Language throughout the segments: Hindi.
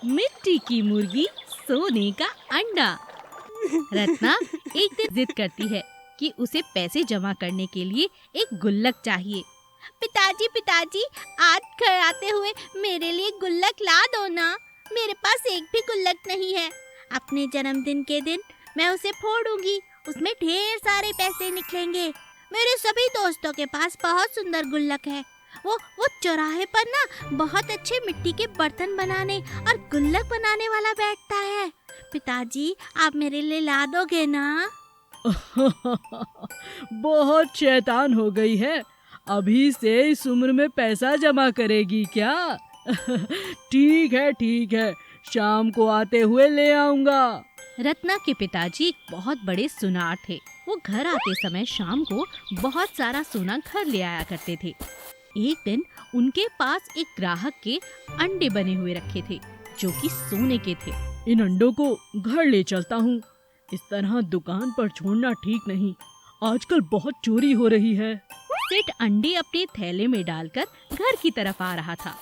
मिट्टी की मुर्गी, सोने का अंडा। रत्ना एक दिन जिद करती है कि उसे पैसे जमा करने के लिए एक गुल्लक चाहिए। पिताजी, आज घर आते हुए मेरे लिए गुल्लक ला दो ना। मेरे पास एक भी गुल्लक नहीं है। अपने जन्मदिन के दिन मैं उसे फोड़ूंगी, उसमें ढेर सारे पैसे निकलेंगे। मेरे सभी दोस्तों के पास बहुत सुंदर गुल्लक है। वो चौराहे पर ना बहुत अच्छे मिट्टी के बर्तन बनाने और गुल्लक बनाने वाला बैठता है। पिताजी, आप मेरे लिए ला दोगे ना? बहुत शैतान हो गई है। अभी से इस उम्र में पैसा जमा करेगी क्या? ठीक है, शाम को आते हुए ले आऊंगा। रत्ना के पिताजी एक बहुत बड़े सुनार थे। वो घर आते समय शाम को बहुत सारा सोना घर ले आया करते थे। एक दिन उनके पास एक ग्राहक के अंडे बने हुए रखे थे, जो कि सोने के थे। इन अंडों को घर ले चलता हूँ। इस तरह दुकान पर छोड़ना ठीक नहीं। आजकल बहुत चोरी हो रही है। सेठ अंडे अपने थैले में डालकर घर की तरफ आ रहा था।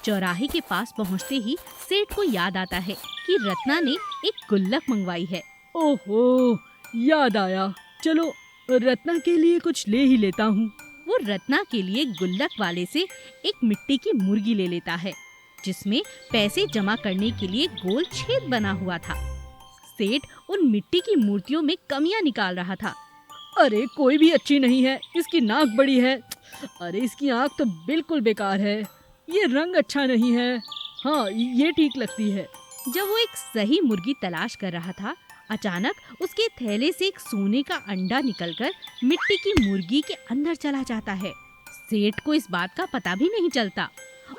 चौराहे के पास पहुंचते ही सेठ को याद आता है कि रत्ना ने एक गुल्लक मंगवाई है। ओहो, याद आया। चलो रत्ना के लिए कुछ ले ही लेता हूँ। वो रत्ना के लिए गुल्लक वाले से एक मिट्टी की मुर्गी ले लेता है, जिसमें पैसे जमा करने के लिए गोल छेद बना हुआ था। सेठ उन मिट्टी की मूर्तियों में कमियां निकाल रहा था। अरे कोई भी अच्छी नहीं है। इसकी नाक बड़ी है। अरे इसकी आँख तो बिल्कुल बेकार है। ये रंग अच्छा नहीं है। हाँ, ये ठीक लगती है। जब वो एक सही मुर्गी तलाश कर रहा था, अचानक उसके थैले से एक सोने का अंडा निकलकर मिट्टी की मुर्गी के अंदर चला जाता है। सेठ को इस बात का पता भी नहीं चलता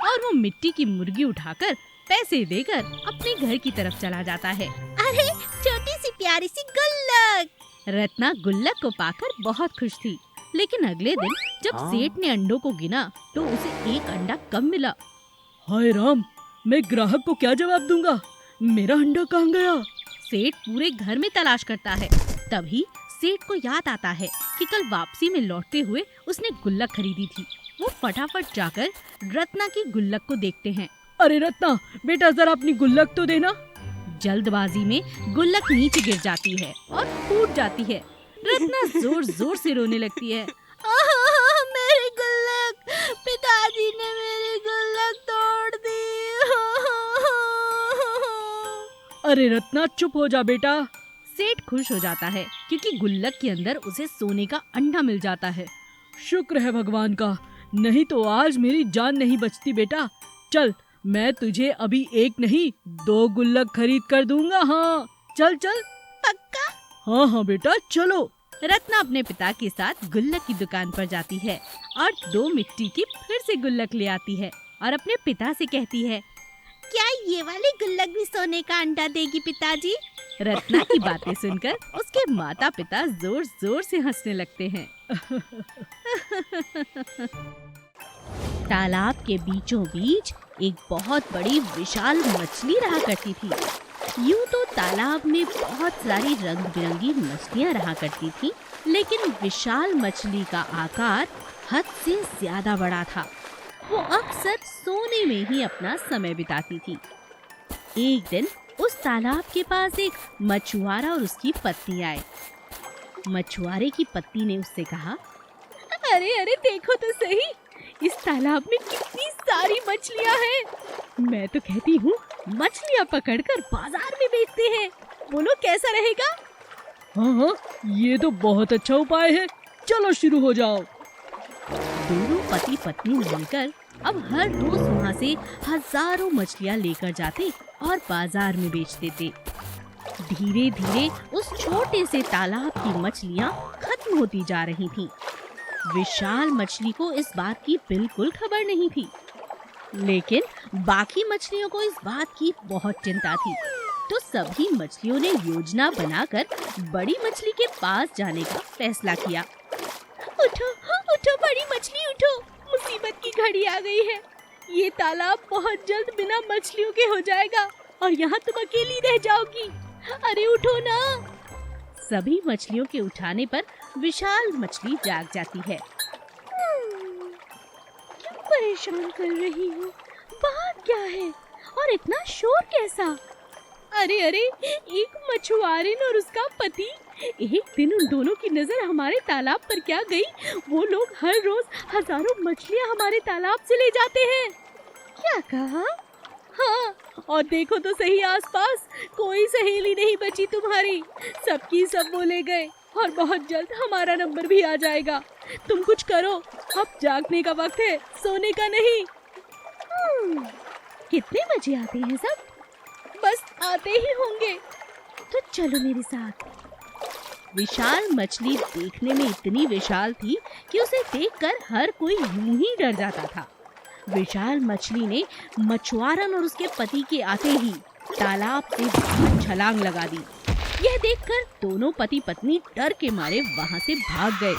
और वो मिट्टी की मुर्गी उठाकर पैसे देकर अपने घर की तरफ चला जाता है। अरे छोटी सी प्यारी सी गुल्लक! रत्ना गुल्लक को पाकर बहुत खुश थी, लेकिन अगले दिन जब सेठ ने अंडों को गिना तो उसे एक अंडा कम मिला। हाय राम, मैं ग्राहक को क्या जवाब दूंगा? मेरा अंडा कहाँ गया? सेठ पूरे घर में तलाश करता है। तभी सेठ को याद आता है कि कल वापसी में लौटते हुए उसने गुल्लक खरीदी थी। वो फटाफट जाकर रत्ना की गुल्लक को देखते हैं। अरे रत्ना, बेटा जरा अपनी गुल्लक तो देना। जल्दबाजी में गुल्लक नीचे गिर जाती है और फूट जाती है। रत्ना जोर जोर से रोने लगती है। मेरी गुल्लक! पिताजी ने मेरी गुल्लक तोड़ दी। अरे रत्ना, चुप हो जा बेटा। सेठ खुश हो जाता है क्योंकि गुल्लक के अंदर उसे सोने का अंडा मिल जाता है। शुक्र है भगवान का, नहीं तो आज मेरी जान नहीं बचती बेटा। चल, मैं तुझे अभी एक नहीं 2 गुल्लक खरीद कर दूंगा। हाँ चल चल। पक्का? हाँ बेटा, चलो। रत्ना अपने पिता के साथ गुल्लक की दुकान पर जाती है और 2 मिट्टी की फिर से गुल्लक ले आती है और अपने पिता से कहती है, क्या ये वाली गुल्लक भी सोने का अंडा देगी पिताजी? रत्ना की बातें सुनकर उसके माता पिता जोर जोर से हंसने लगते हैं। तालाब के बीचों बीच एक बहुत बड़ी विशाल मछली रहा करती थी। यूं तो तालाब में बहुत सारी रंग बिरंगी मछलियां रहा करती थी, लेकिन विशाल मछली का आकार हद से ज्यादा बड़ा था। वो अक्सर सोने में ही अपना समय बिताती थी। एक दिन उस तालाब के पास एक मछुआरा और उसकी पत्नी आए। मछुआरे की पत्नी ने उससे कहा, अरे देखो तो सही, इस तालाब में कितनी सारी मछलियां हैं। मैं तो कहती हूँ मछलियां पकड़कर बाजार में बेचते हैं। बोलो कैसा रहेगा? हाँ, ये तो बहुत अच्छा उपाय है। चलो शुरू हो जाओ। दोनों पति पत्नी मिलकर अब हर रोज वहाँ से हजारों मछलियाँ लेकर जाते और बाजार में बेचते थे। धीरे धीरे उस छोटे से तालाब की मछलियाँ खत्म होती जा रही थीं। विशाल मछली को इस बात की बिल्कुल खबर नहीं थी, लेकिन बाकी मछलियों को इस बात की बहुत चिंता थी। तो सभी मछलियों ने योजना बनाकर बड़ी मछली के पास जाने का फैसला किया। उठो उठो बड़ी मछली उठो, मुसीबत की घड़ी आ गई है। ये तालाब बहुत जल्द बिना मछलियों के हो जाएगा और यहाँ तुम अकेली रह जाओगी। अरे उठो ना। सभी मछलियों के उठाने पर विशाल मछली जाग जाती है। क्यों परेशान कर रही हो? बात क्या है? और इतना शोर कैसा? अरे अरे, एक मछुआरिन और उसका पति। एक दिन उन दोनों की नजर हमारे तालाब पर क्या गई? वो लोग हर रोज हजारों मछलियां हमारे तालाब से ले जाते हैं। क्या कहा? हाँ, और देखो तो सही, आसपास कोई सहेली नहीं बची तुम्हारी। सबकी सब वो ले गए और बहुत जल्द हमारा नंबर भी आ जाएगा। तुम कुछ करो, अब जागने का वक्त है, सोने का नहीं। कितने बजे आते हैं सब? बस आते ही होंगे, तो चलो मेरे साथ। विशाल मछली देखने में इतनी विशाल थी कि उसे देखकर हर कोई यूं ही डर जाता था। विशाल मछली ने मछुआरन और उसके पति के आते ही तालाब से बाहर छलांग लगा दी। यह देखकर दोनों पति पत्नी डर के मारे वहां से भाग गए।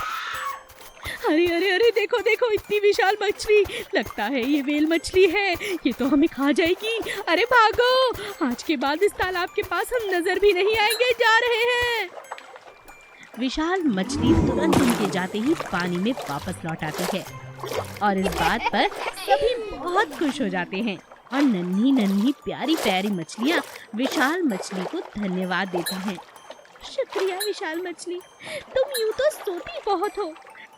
अरे अरे अरे, देखो देखो, इतनी विशाल मछली! लगता है ये व्हेल मछली है, ये तो हमें खा जाएगी। अरे भागो, आज के बाद इस तालाब के पास हम नजर भी नहीं आएंगे, जा रहे हैं। विशाल मछली तुरंत उनके जाते ही पानी में वापस लौट आती है और इस बात पर सभी बहुत खुश हो जाते हैं और नन्ही नन्ही प्यारी प्यारी मछलियाँ विशाल मछली को धन्यवाद देती हैं। शुक्रिया विशाल मछली, तुम यूं तो सोती बहुत हो,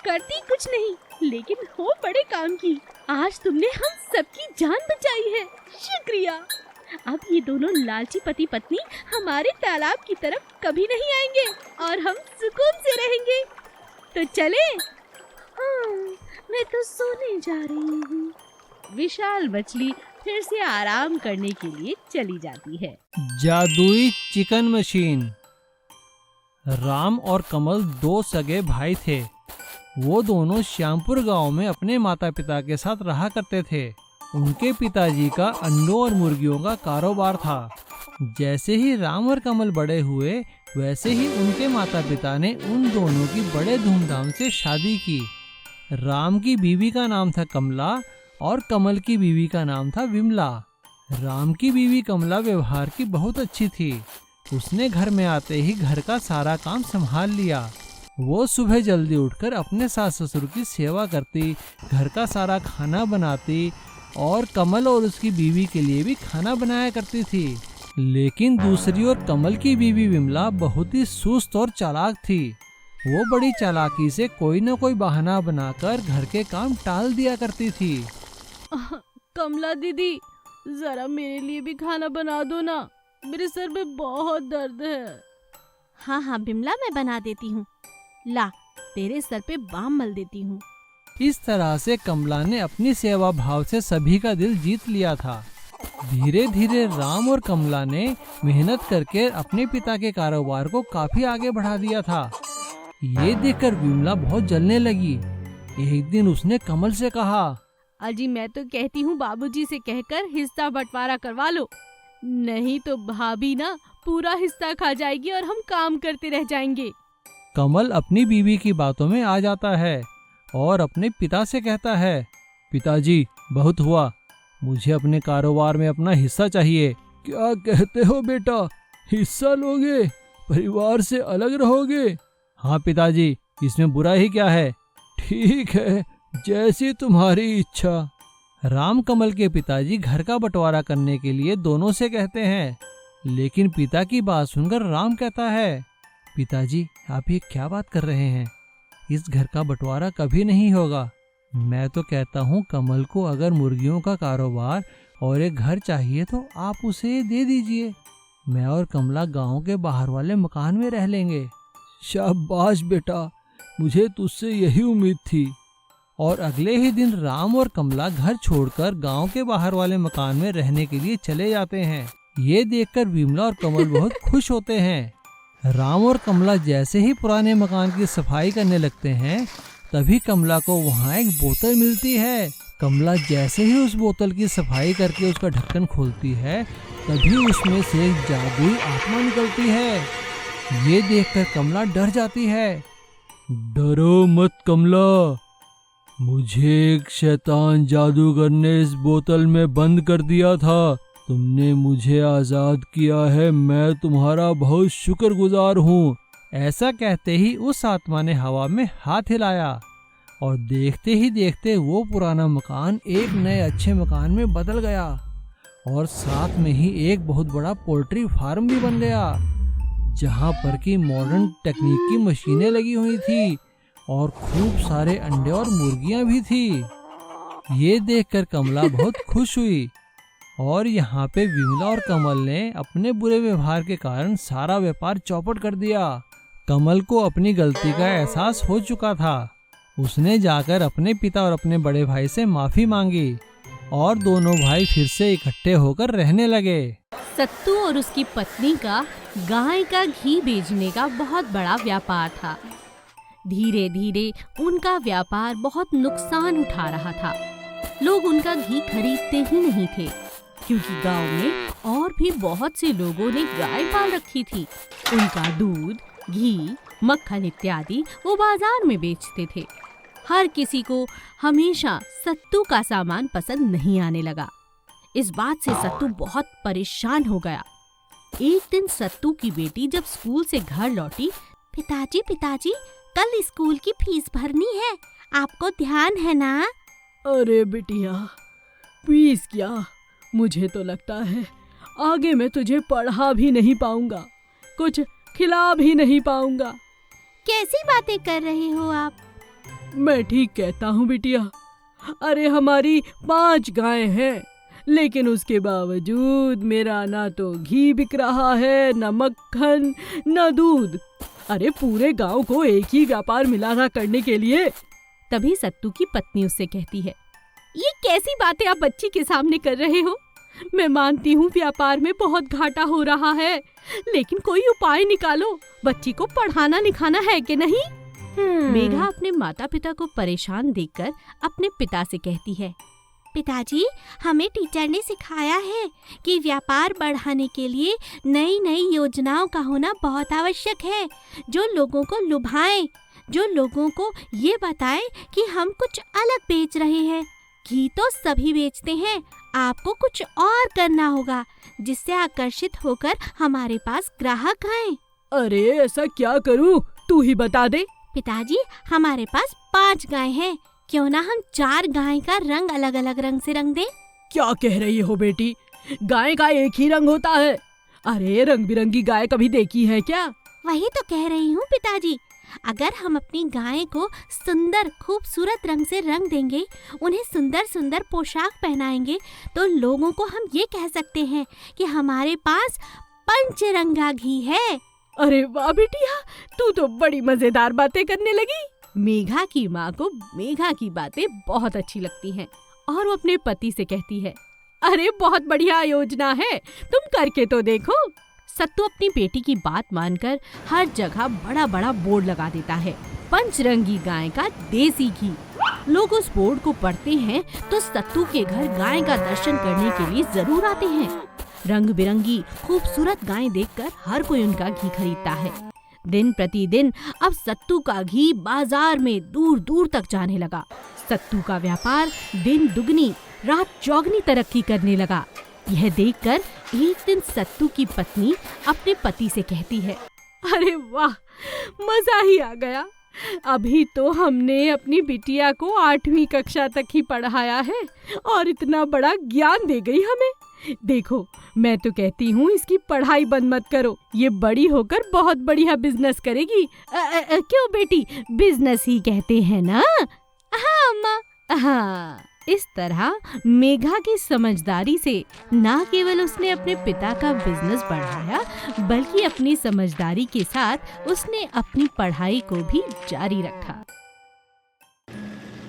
करती कुछ नहीं, लेकिन हो बड़े काम की। आज तुमने हम सबकी जान बचाई है, शुक्रिया। अब ये दोनों लालची पति पत्नी हमारे तालाब की तरफ कभी नहीं आएंगे और हम सुकून से रहेंगे। तो चले? हाँ, मैं तो सोने जा रही हूँ। विशाल मछली फिर से आराम करने के लिए चली जाती है। जादुई चिकन मशीन। राम और कमल दो सगे भाई थे। वो दोनों श्यामपुर गांव में अपने माता पिता के साथ रहा करते थे। उनके पिताजी का अंडों और मुर्गियों का कारोबार था। जैसे ही राम और कमल बड़े हुए, वैसे ही उनके माता पिता ने उन दोनों की बड़े धूमधाम से शादी की। राम की बीवी का नाम था कमला और कमल की बीवी का नाम था विमला। राम की बीवी कमला व्यवहार की बहुत अच्छी थी। उसने घर में आते ही घर का सारा काम संभाल लिया। वो सुबह जल्दी उठकर अपने सास ससुर की सेवा करती, घर का सारा खाना बनाती और कमल और उसकी बीवी के लिए भी खाना बनाया करती थी। लेकिन दूसरी ओर कमल की बीवी विमला बहुत ही सुस्त और चालाक थी। वो बड़ी चालाकी से कोई न कोई बहाना बनाकर घर के काम टाल दिया करती थी। कमला दीदी, जरा मेरे लिए भी खाना बना दो ना, मेरे सर में बहुत दर्द है। हाँ हाँ बिमला, मैं बना देती हूँ। ला, तेरे सर पे बाम मल देती हूँ। इस तरह से कमला ने अपनी सेवा भाव से सभी का दिल जीत लिया था। धीरे धीरे राम और कमला ने मेहनत करके अपने पिता के कारोबार को काफी आगे बढ़ा दिया था। ये देखकर विमला बहुत जलने लगी। एक दिन उसने कमल से कहा, अजी मैं तो कहती हूँ बाबूजी से कहकर हिस्सा बंटवारा करवा लो, नहीं तो भाभी ना पूरा हिस्सा खा जाएगी और हम काम करते रह जाएंगे। कमल अपनी बीवी की बातों में आ जाता है और अपने पिता से कहता है, पिताजी बहुत हुआ, मुझे अपने कारोबार में अपना हिस्सा चाहिए। क्या कहते हो बेटा, हिस्सा लोगे? परिवार से अलग रहोगे? हाँ पिताजी, इसमें बुरा ही क्या है? ठीक है, जैसी तुम्हारी इच्छा। राम कमल के पिताजी घर का बंटवारा करने के लिए दोनों से कहते हैं, लेकिन पिता की बात सुनकर राम कहता है, पिताजी आप ये क्या बात कर रहे हैं? इस घर का बंटवारा कभी नहीं होगा। मैं तो कहता हूँ कमल को अगर मुर्गियों का कारोबार और एक घर चाहिए तो आप उसे दे दीजिए। मैं और कमला गांव के बाहर वाले मकान में रह लेंगे। शाबाश बेटा, मुझे तुझसे यही उम्मीद थी। और अगले ही दिन राम और कमला घर छोड़कर गांव के बाहर वाले मकान में रहने के लिए चले जाते हैं। ये देखकर विमला और कमल बहुत खुश होते हैं। राम और कमला जैसे ही पुराने मकान की सफाई करने लगते हैं, तभी कमला को वहाँ एक बोतल मिलती है। कमला जैसे ही उस बोतल की सफाई करके उसका ढक्कन खोलती है, तभी उसमें से एक जादुई आत्मा निकलती है। ये देखकर कमला डर जाती है। डरो मत कमला, मुझे एक शैतान जादूगर ने इस बोतल में बंद कर दिया था। तुमने मुझे आजाद किया है, मैं तुम्हारा बहुत शुक्रगुजार हूँ। ऐसा कहते ही उस आत्मा ने हवा में हाथ हिलाया और देखते ही देखते वो पुराना मकान एक नए अच्छे मकान में बदल गया और साथ में ही एक बहुत बड़ा पोल्ट्री फार्म भी बन गया, जहाँ पर की मॉडर्न टेक्निक की मशीनें लगी हुई थी और खूब सारे अंडे और मुर्गियां भी थी। ये देखकर कमला बहुत खुश हुई और यहाँ पे विमला और कमल ने अपने बुरे व्यवहार के कारण सारा व्यापार चौपट कर दिया। कमल को अपनी गलती का एहसास हो चुका था। उसने जाकर अपने पिता और अपने बड़े भाई से माफी मांगी और दोनों भाई फिर से इकट्ठे होकर रहने लगे। सत्तू और उसकी पत्नी का गाय का घी बेचने का बहुत बड़ा व्यापार था। धीरे धीरे उनका व्यापार बहुत नुकसान उठा रहा था। लोग उनका घी खरीदते ही नहीं थे, क्योंकि गांव में और भी बहुत से लोगों ने गाय पाल रखी थी। उनका दूध, घी, मक्खन इत्यादि वो बाजार में बेचते थे। हर किसी को हमेशा सत्तू का सामान पसंद नहीं आने लगा। इस बात से सत्तू बहुत परेशान हो गया। एक दिन सत्तू की बेटी जब स्कूल से घर लौटी, पिताजी पिताजी कल स्कूल की फीस भरनी है, आपको ध्यान है ना? अरे बिटिया, फीस क्या? मुझे तो लगता है आगे मैं तुझे पढ़ा भी नहीं पाऊंगा, कुछ खिला भी नहीं पाऊंगा। कैसी बातें कर रहे हो आप? मैं ठीक कहता हूँ बिटिया। अरे हमारी 5 गाय हैं, लेकिन उसके बावजूद मेरा ना तो घी बिक रहा है, न मक्खन, न दूध। अरे पूरे गांव को एक ही व्यापार मिला था करने के लिए। तभी सत्तू की पत्नी उससे कहती है, ये कैसी बातें आप बच्ची के सामने कर रहे हो? मैं मानती हूँ व्यापार में बहुत घाटा हो रहा है, लेकिन कोई उपाय निकालो। बच्ची को पढ़ाना लिखाना है कि नहीं? मेघा अपने माता पिता को परेशान देखकर अपने पिता से कहती है, पिताजी, हमें टीचर ने सिखाया है कि व्यापार बढ़ाने के लिए नई नई योजनाओं का होना बहुत आवश्यक है, जो लोगों को लुभाएं, जो लोगों को ये बताएं कि हम कुछ अलग बेच रहे हैं। घी तो सभी बेचते हैं, आपको कुछ और करना होगा, जिससे आकर्षित होकर हमारे पास ग्राहक आएं। अरे ऐसा क्या करूं, तू ही बता दे। पिताजी, हमारे पास 5 गाय हैं, क्यों ना हम 4 गाय का रंग अलग अलग रंग से रंग दें? क्या कह रही हो बेटी? गाय का एक ही रंग होता है? अरे रंग बिरंगी गाय कभी देखी है क्या? वही तो कह रही हूँ पिताजी। अगर हम अपनी गाय को सुंदर खूबसूरत रंग से रंग देंगे, उन्हें सुंदर सुंदर पोशाक पहनाएंगे, तो लोगों को हम ये कह सकते हैं कि हमारे पास पंचरंगा घी है। अरे वाह बिटिया, तू तो बड़ी मजेदार बातें करने लगी। मेघा की माँ को मेघा की बातें बहुत अच्छी लगती हैं और वो अपने पति से कहती है, अरे बहुत बढ़िया योजना है, तुम करके तो देखो। सत्तू अपनी बेटी की बात मानकर हर जगह बड़ा बड़ा बोर्ड लगा देता है, पंचरंगी गाय का देसी घी। लोग उस बोर्ड को पढ़ते हैं तो सत्तू के घर गाय का दर्शन करने के लिए जरूर आते हैं। रंग बिरंगी खूबसूरत गाय देखकर हर कोई उनका घी खरीदता है। दिन प्रतिदिन अब सत्तू का घी बाजार में दूर दूर तक जाने लगा। सत्तू का व्यापार दिन दुगनी रात चौगनी तरक्की करने लगा। यह देखकर एक दिन सत्तू की पत्नी अपने पति से कहती है, अरे वाह, मजा ही आ गया। अभी तो हमने अपनी बिटिया को 8वीं कक्षा तक ही पढ़ाया है और इतना बड़ा ज्ञान दे गई हमें। देखो, मैं तो कहती हूँ इसकी पढ़ाई बंद मत करो, ये बड़ी होकर बहुत बढ़िया बिजनेस करेगी। क्यों बेटी, बिजनेस ही कहते हैं ना? हाँ अम्मा। हाँ, इस तरह मेघा की समझदारी से न केवल उसने अपने पिता का बिजनेस बढ़ाया, बल्कि अपनी समझदारी के साथ उसने अपनी पढ़ाई को भी जारी रखा।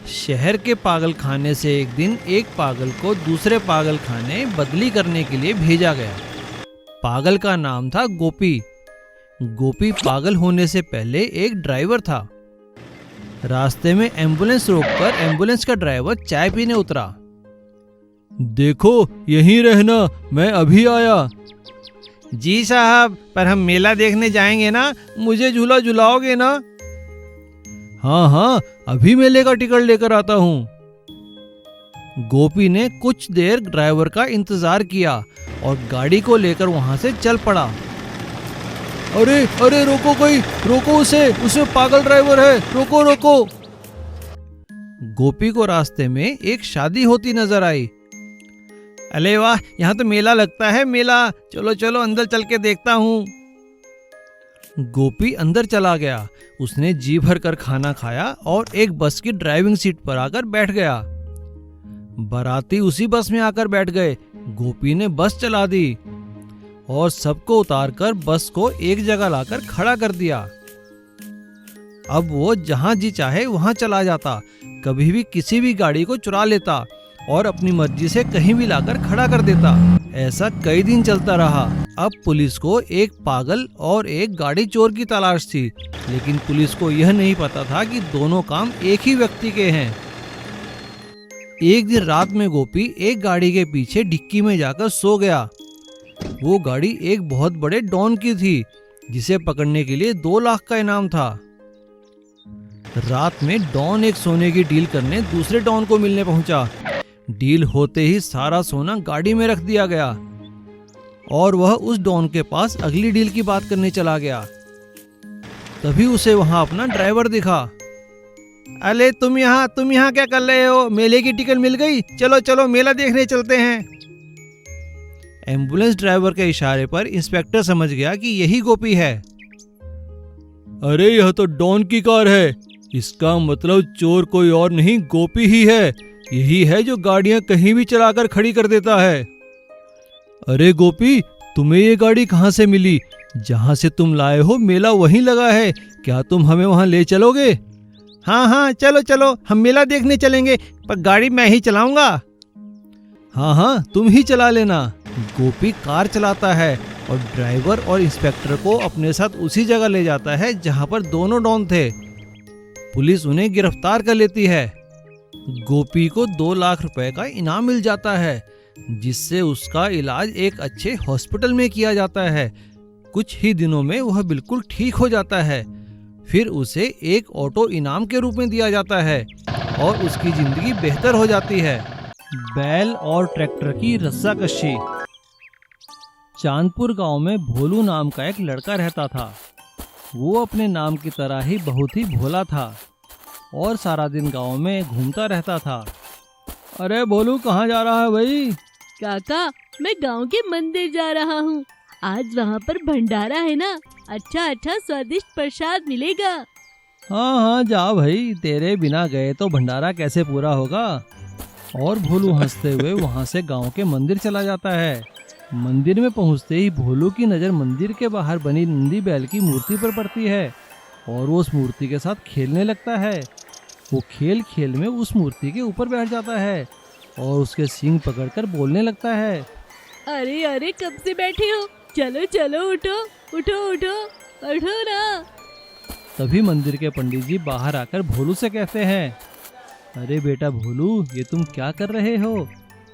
शहर के पागल खाने से एक दिन एक पागल को दूसरे पागल खाने बदली करने के लिए भेजा गया। पागल का नाम था गोपी। गोपी पागल होने से पहले एक ड्राइवर था। रास्ते में एम्बुलेंस रोककर एम्बुलेंस का ड्राइवर चाय पीने उतरा। देखो, यहीं रहना, मैं अभी आया। जी साहब, पर हम मेला देखने जाएंगे ना, मुझे झूला झुलाओगे ना? हाँ हाँ, अभी मेले का टिकट लेकर आता हूँ। गोपी ने कुछ देर ड्राइवर का इंतजार किया और गाड़ी को लेकर वहां से चल पड़ा। अरे अरे, रोको कोई, रोको उसे पागल ड्राइवर है, रोको रोको। गोपी को रास्ते में एक शादी होती नजर आई। अरे वाह, यहाँ तो मेला लगता है, मेला। चलो चलो अंदर चल के देखता हूँ। गोपी अंदर चला गया। उसने जी भर कर खाना खाया और एक बस की ड्राइविंग सीट पर आकर बैठ गया। बाराती उसी बस में आकर बैठ गए। गोपी ने बस चला दी और सबको उतारकर बस को एक जगह लाकर खड़ा कर दिया। अब वो जहां जी चाहे वहां चला जाता, कभी भी किसी भी गाड़ी को चुरा लेता और अपनी मर्जी से कहीं भी लाकर खड़ा कर देता। ऐसा कई दिन चलता रहा। अब पुलिस को एक पागल और एक गाड़ी चोर की तलाश थी, लेकिन पुलिस को यह नहीं पता था कि दोनों काम एक ही व्यक्ति के हैं। एक दिन रात में गोपी एक गाड़ी के पीछे डिक्की में जाकर सो गया। वो गाड़ी एक बहुत बड़े डॉन की थी, जिसे पकड़ने के लिए 2 लाख का इनाम था। रात में डॉन एक सोने की डील करने दूसरे डॉन को मिलने पहुंचा। डील होते ही सारा सोना गाड़ी में रख दिया गया और वह उस डॉन के पास अगली डील की बात करने चला गया। तभी उसे वहां अपना ड्राइवर दिखा। अरे तुम यहाँ क्या कर रहे हो? मेले की टिकट मिल गई, चलो चलो मेला देखने चलते हैं। एम्बुलेंस ड्राइवर के इशारे पर इंस्पेक्टर समझ गया कि यही गोपी है। अरे यह तो डॉन की कार है, इसका मतलब चोर कोई और नहीं गोपी ही है। यही है जो गाड़ियां कहीं भी चलाकर खड़ी कर देता है। अरे गोपी, तुम्हें ये गाड़ी कहाँ से मिली? जहाँ से तुम लाए हो मेला वहीं लगा है, क्या तुम हमें वहाँ ले चलोगे? हाँ चलो चलो, हम मेला देखने चलेंगे, पर गाड़ी मैं ही चलाऊंगा। हाँ तुम ही चला लेना। गोपी कार चलाता है और ड्राइवर और इंस्पेक्टर को अपने साथ उसी जगह ले जाता है जहाँ पर दोनों डॉन थे। पुलिस उन्हें गिरफ्तार कर लेती है। गोपी को 2 लाख रुपए का इनाम मिल जाता है, जिससे उसका इलाज एक अच्छे हॉस्पिटल में किया जाता है। कुछ ही दिनों में वह बिल्कुल ठीक हो जाता है। फिर उसे एक ऑटो इनाम के रूप में दिया जाता है और उसकी जिंदगी बेहतर हो जाती है। बैल और ट्रैक्टर की रस्साकशी। चांदपुर गांव में भोलू नाम का एक लड़का रहता था। वो अपने नाम की तरह ही बहुत ही भोला था और सारा दिन गांव में घूमता रहता था। अरे भोलू, कहाँ जा रहा है भाई? काका, मैं गांव के मंदिर जा रहा हूँ। आज वहाँ पर भंडारा है ना, अच्छा स्वादिष्ट प्रसाद मिलेगा। हाँ जा भाई, तेरे बिना गए तो भंडारा कैसे पूरा होगा। और भोलू हंसते हुए वहाँ से गांव के मंदिर चला जाता है। मंदिर में पहुँचते ही भोलू की नज़र मंदिर के बाहर बनी नंदी बैल की मूर्ति पर पड़ती है और वो उस मूर्ति के साथ खेलने लगता है। वो खेल खेल में उस मूर्ति के ऊपर बैठ जाता है और उसके सींग पकड़कर बोलने लगता है। अरे कब से बैठे हो? चलो चलो, उठो ना। तभी मंदिर के पंडित जी बाहर आकर भोलू से कहते हैं, अरे बेटा भोलू, ये तुम क्या कर रहे हो?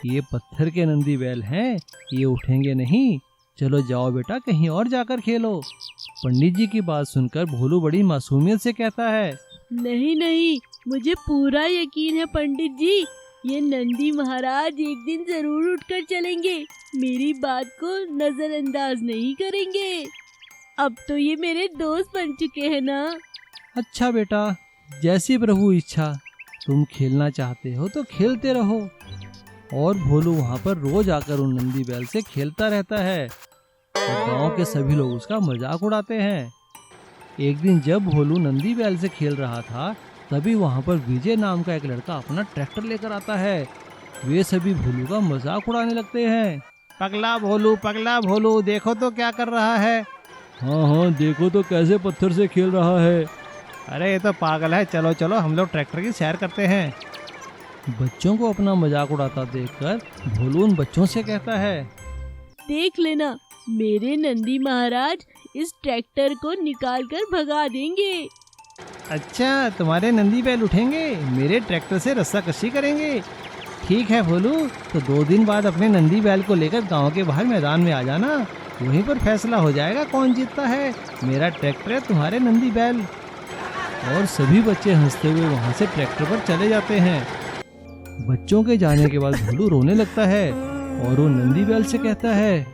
ये पत्थर के नंदी बैल हैं, ये उठेंगे नहीं। चलो जाओ बेटा, कहीं और जाकर खेलो। पंडित जी की बात सुनकर भोलू बड़ी मासूमियत से कहता है, नहीं, मुझे पूरा यकीन है पंडित जी, ये नंदी महाराज एक दिन जरूर उठकर चलेंगे, मेरी बात को नजरअंदाज नहीं करेंगे। अब तो ये मेरे दोस्त बन चुके हैं ना। अच्छा बेटा, जैसी प्रभु इच्छा, तुम खेलना चाहते हो तो खेलते रहो। और भोलू वहाँ पर रोज आकर उन नंदी बैल से खेलता रहता है और गांव के सभी लोग उसका मजाक उड़ाते हैं। एक दिन जब भोलू नंदी बैल से खेल रहा था, तभी वहाँ पर विजय नाम का एक लड़का अपना ट्रैक्टर लेकर आता है। वे सभी भोलू का मजाक उड़ाने लगते हैं। पगला भोलू, देखो तो क्या कर रहा है। हाँ देखो तो कैसे पत्थर से खेल रहा है। अरे ये तो पागल है, चलो चलो हम लोग ट्रैक्टर की सैर करते हैं। बच्चों को अपना मजाक उड़ाता देखकर भोलू उन बच्चों से कहता है, देख लेना, मेरे नंदी महाराज इस ट्रैक्टर को निकाल कर भगा देंगे। अच्छा, तुम्हारे नंदी बैल उठेंगे, मेरे ट्रैक्टर से रस्साकशी करेंगे। ठीक है भोलू, तो 2 दिन बाद अपने नंदी बैल को लेकर गांव के बाहर मैदान में आ जाना, वहीं पर फैसला हो जाएगा कौन जीतता है, मेरा ट्रैक्टर है तुम्हारे नंदी बैल। और सभी बच्चे हंसते हुए वहाँ से ट्रैक्टर पर चले जाते हैं। बच्चों के जाने के बाद भोलू रोने लगता है और वो नंदी बैल से कहता है,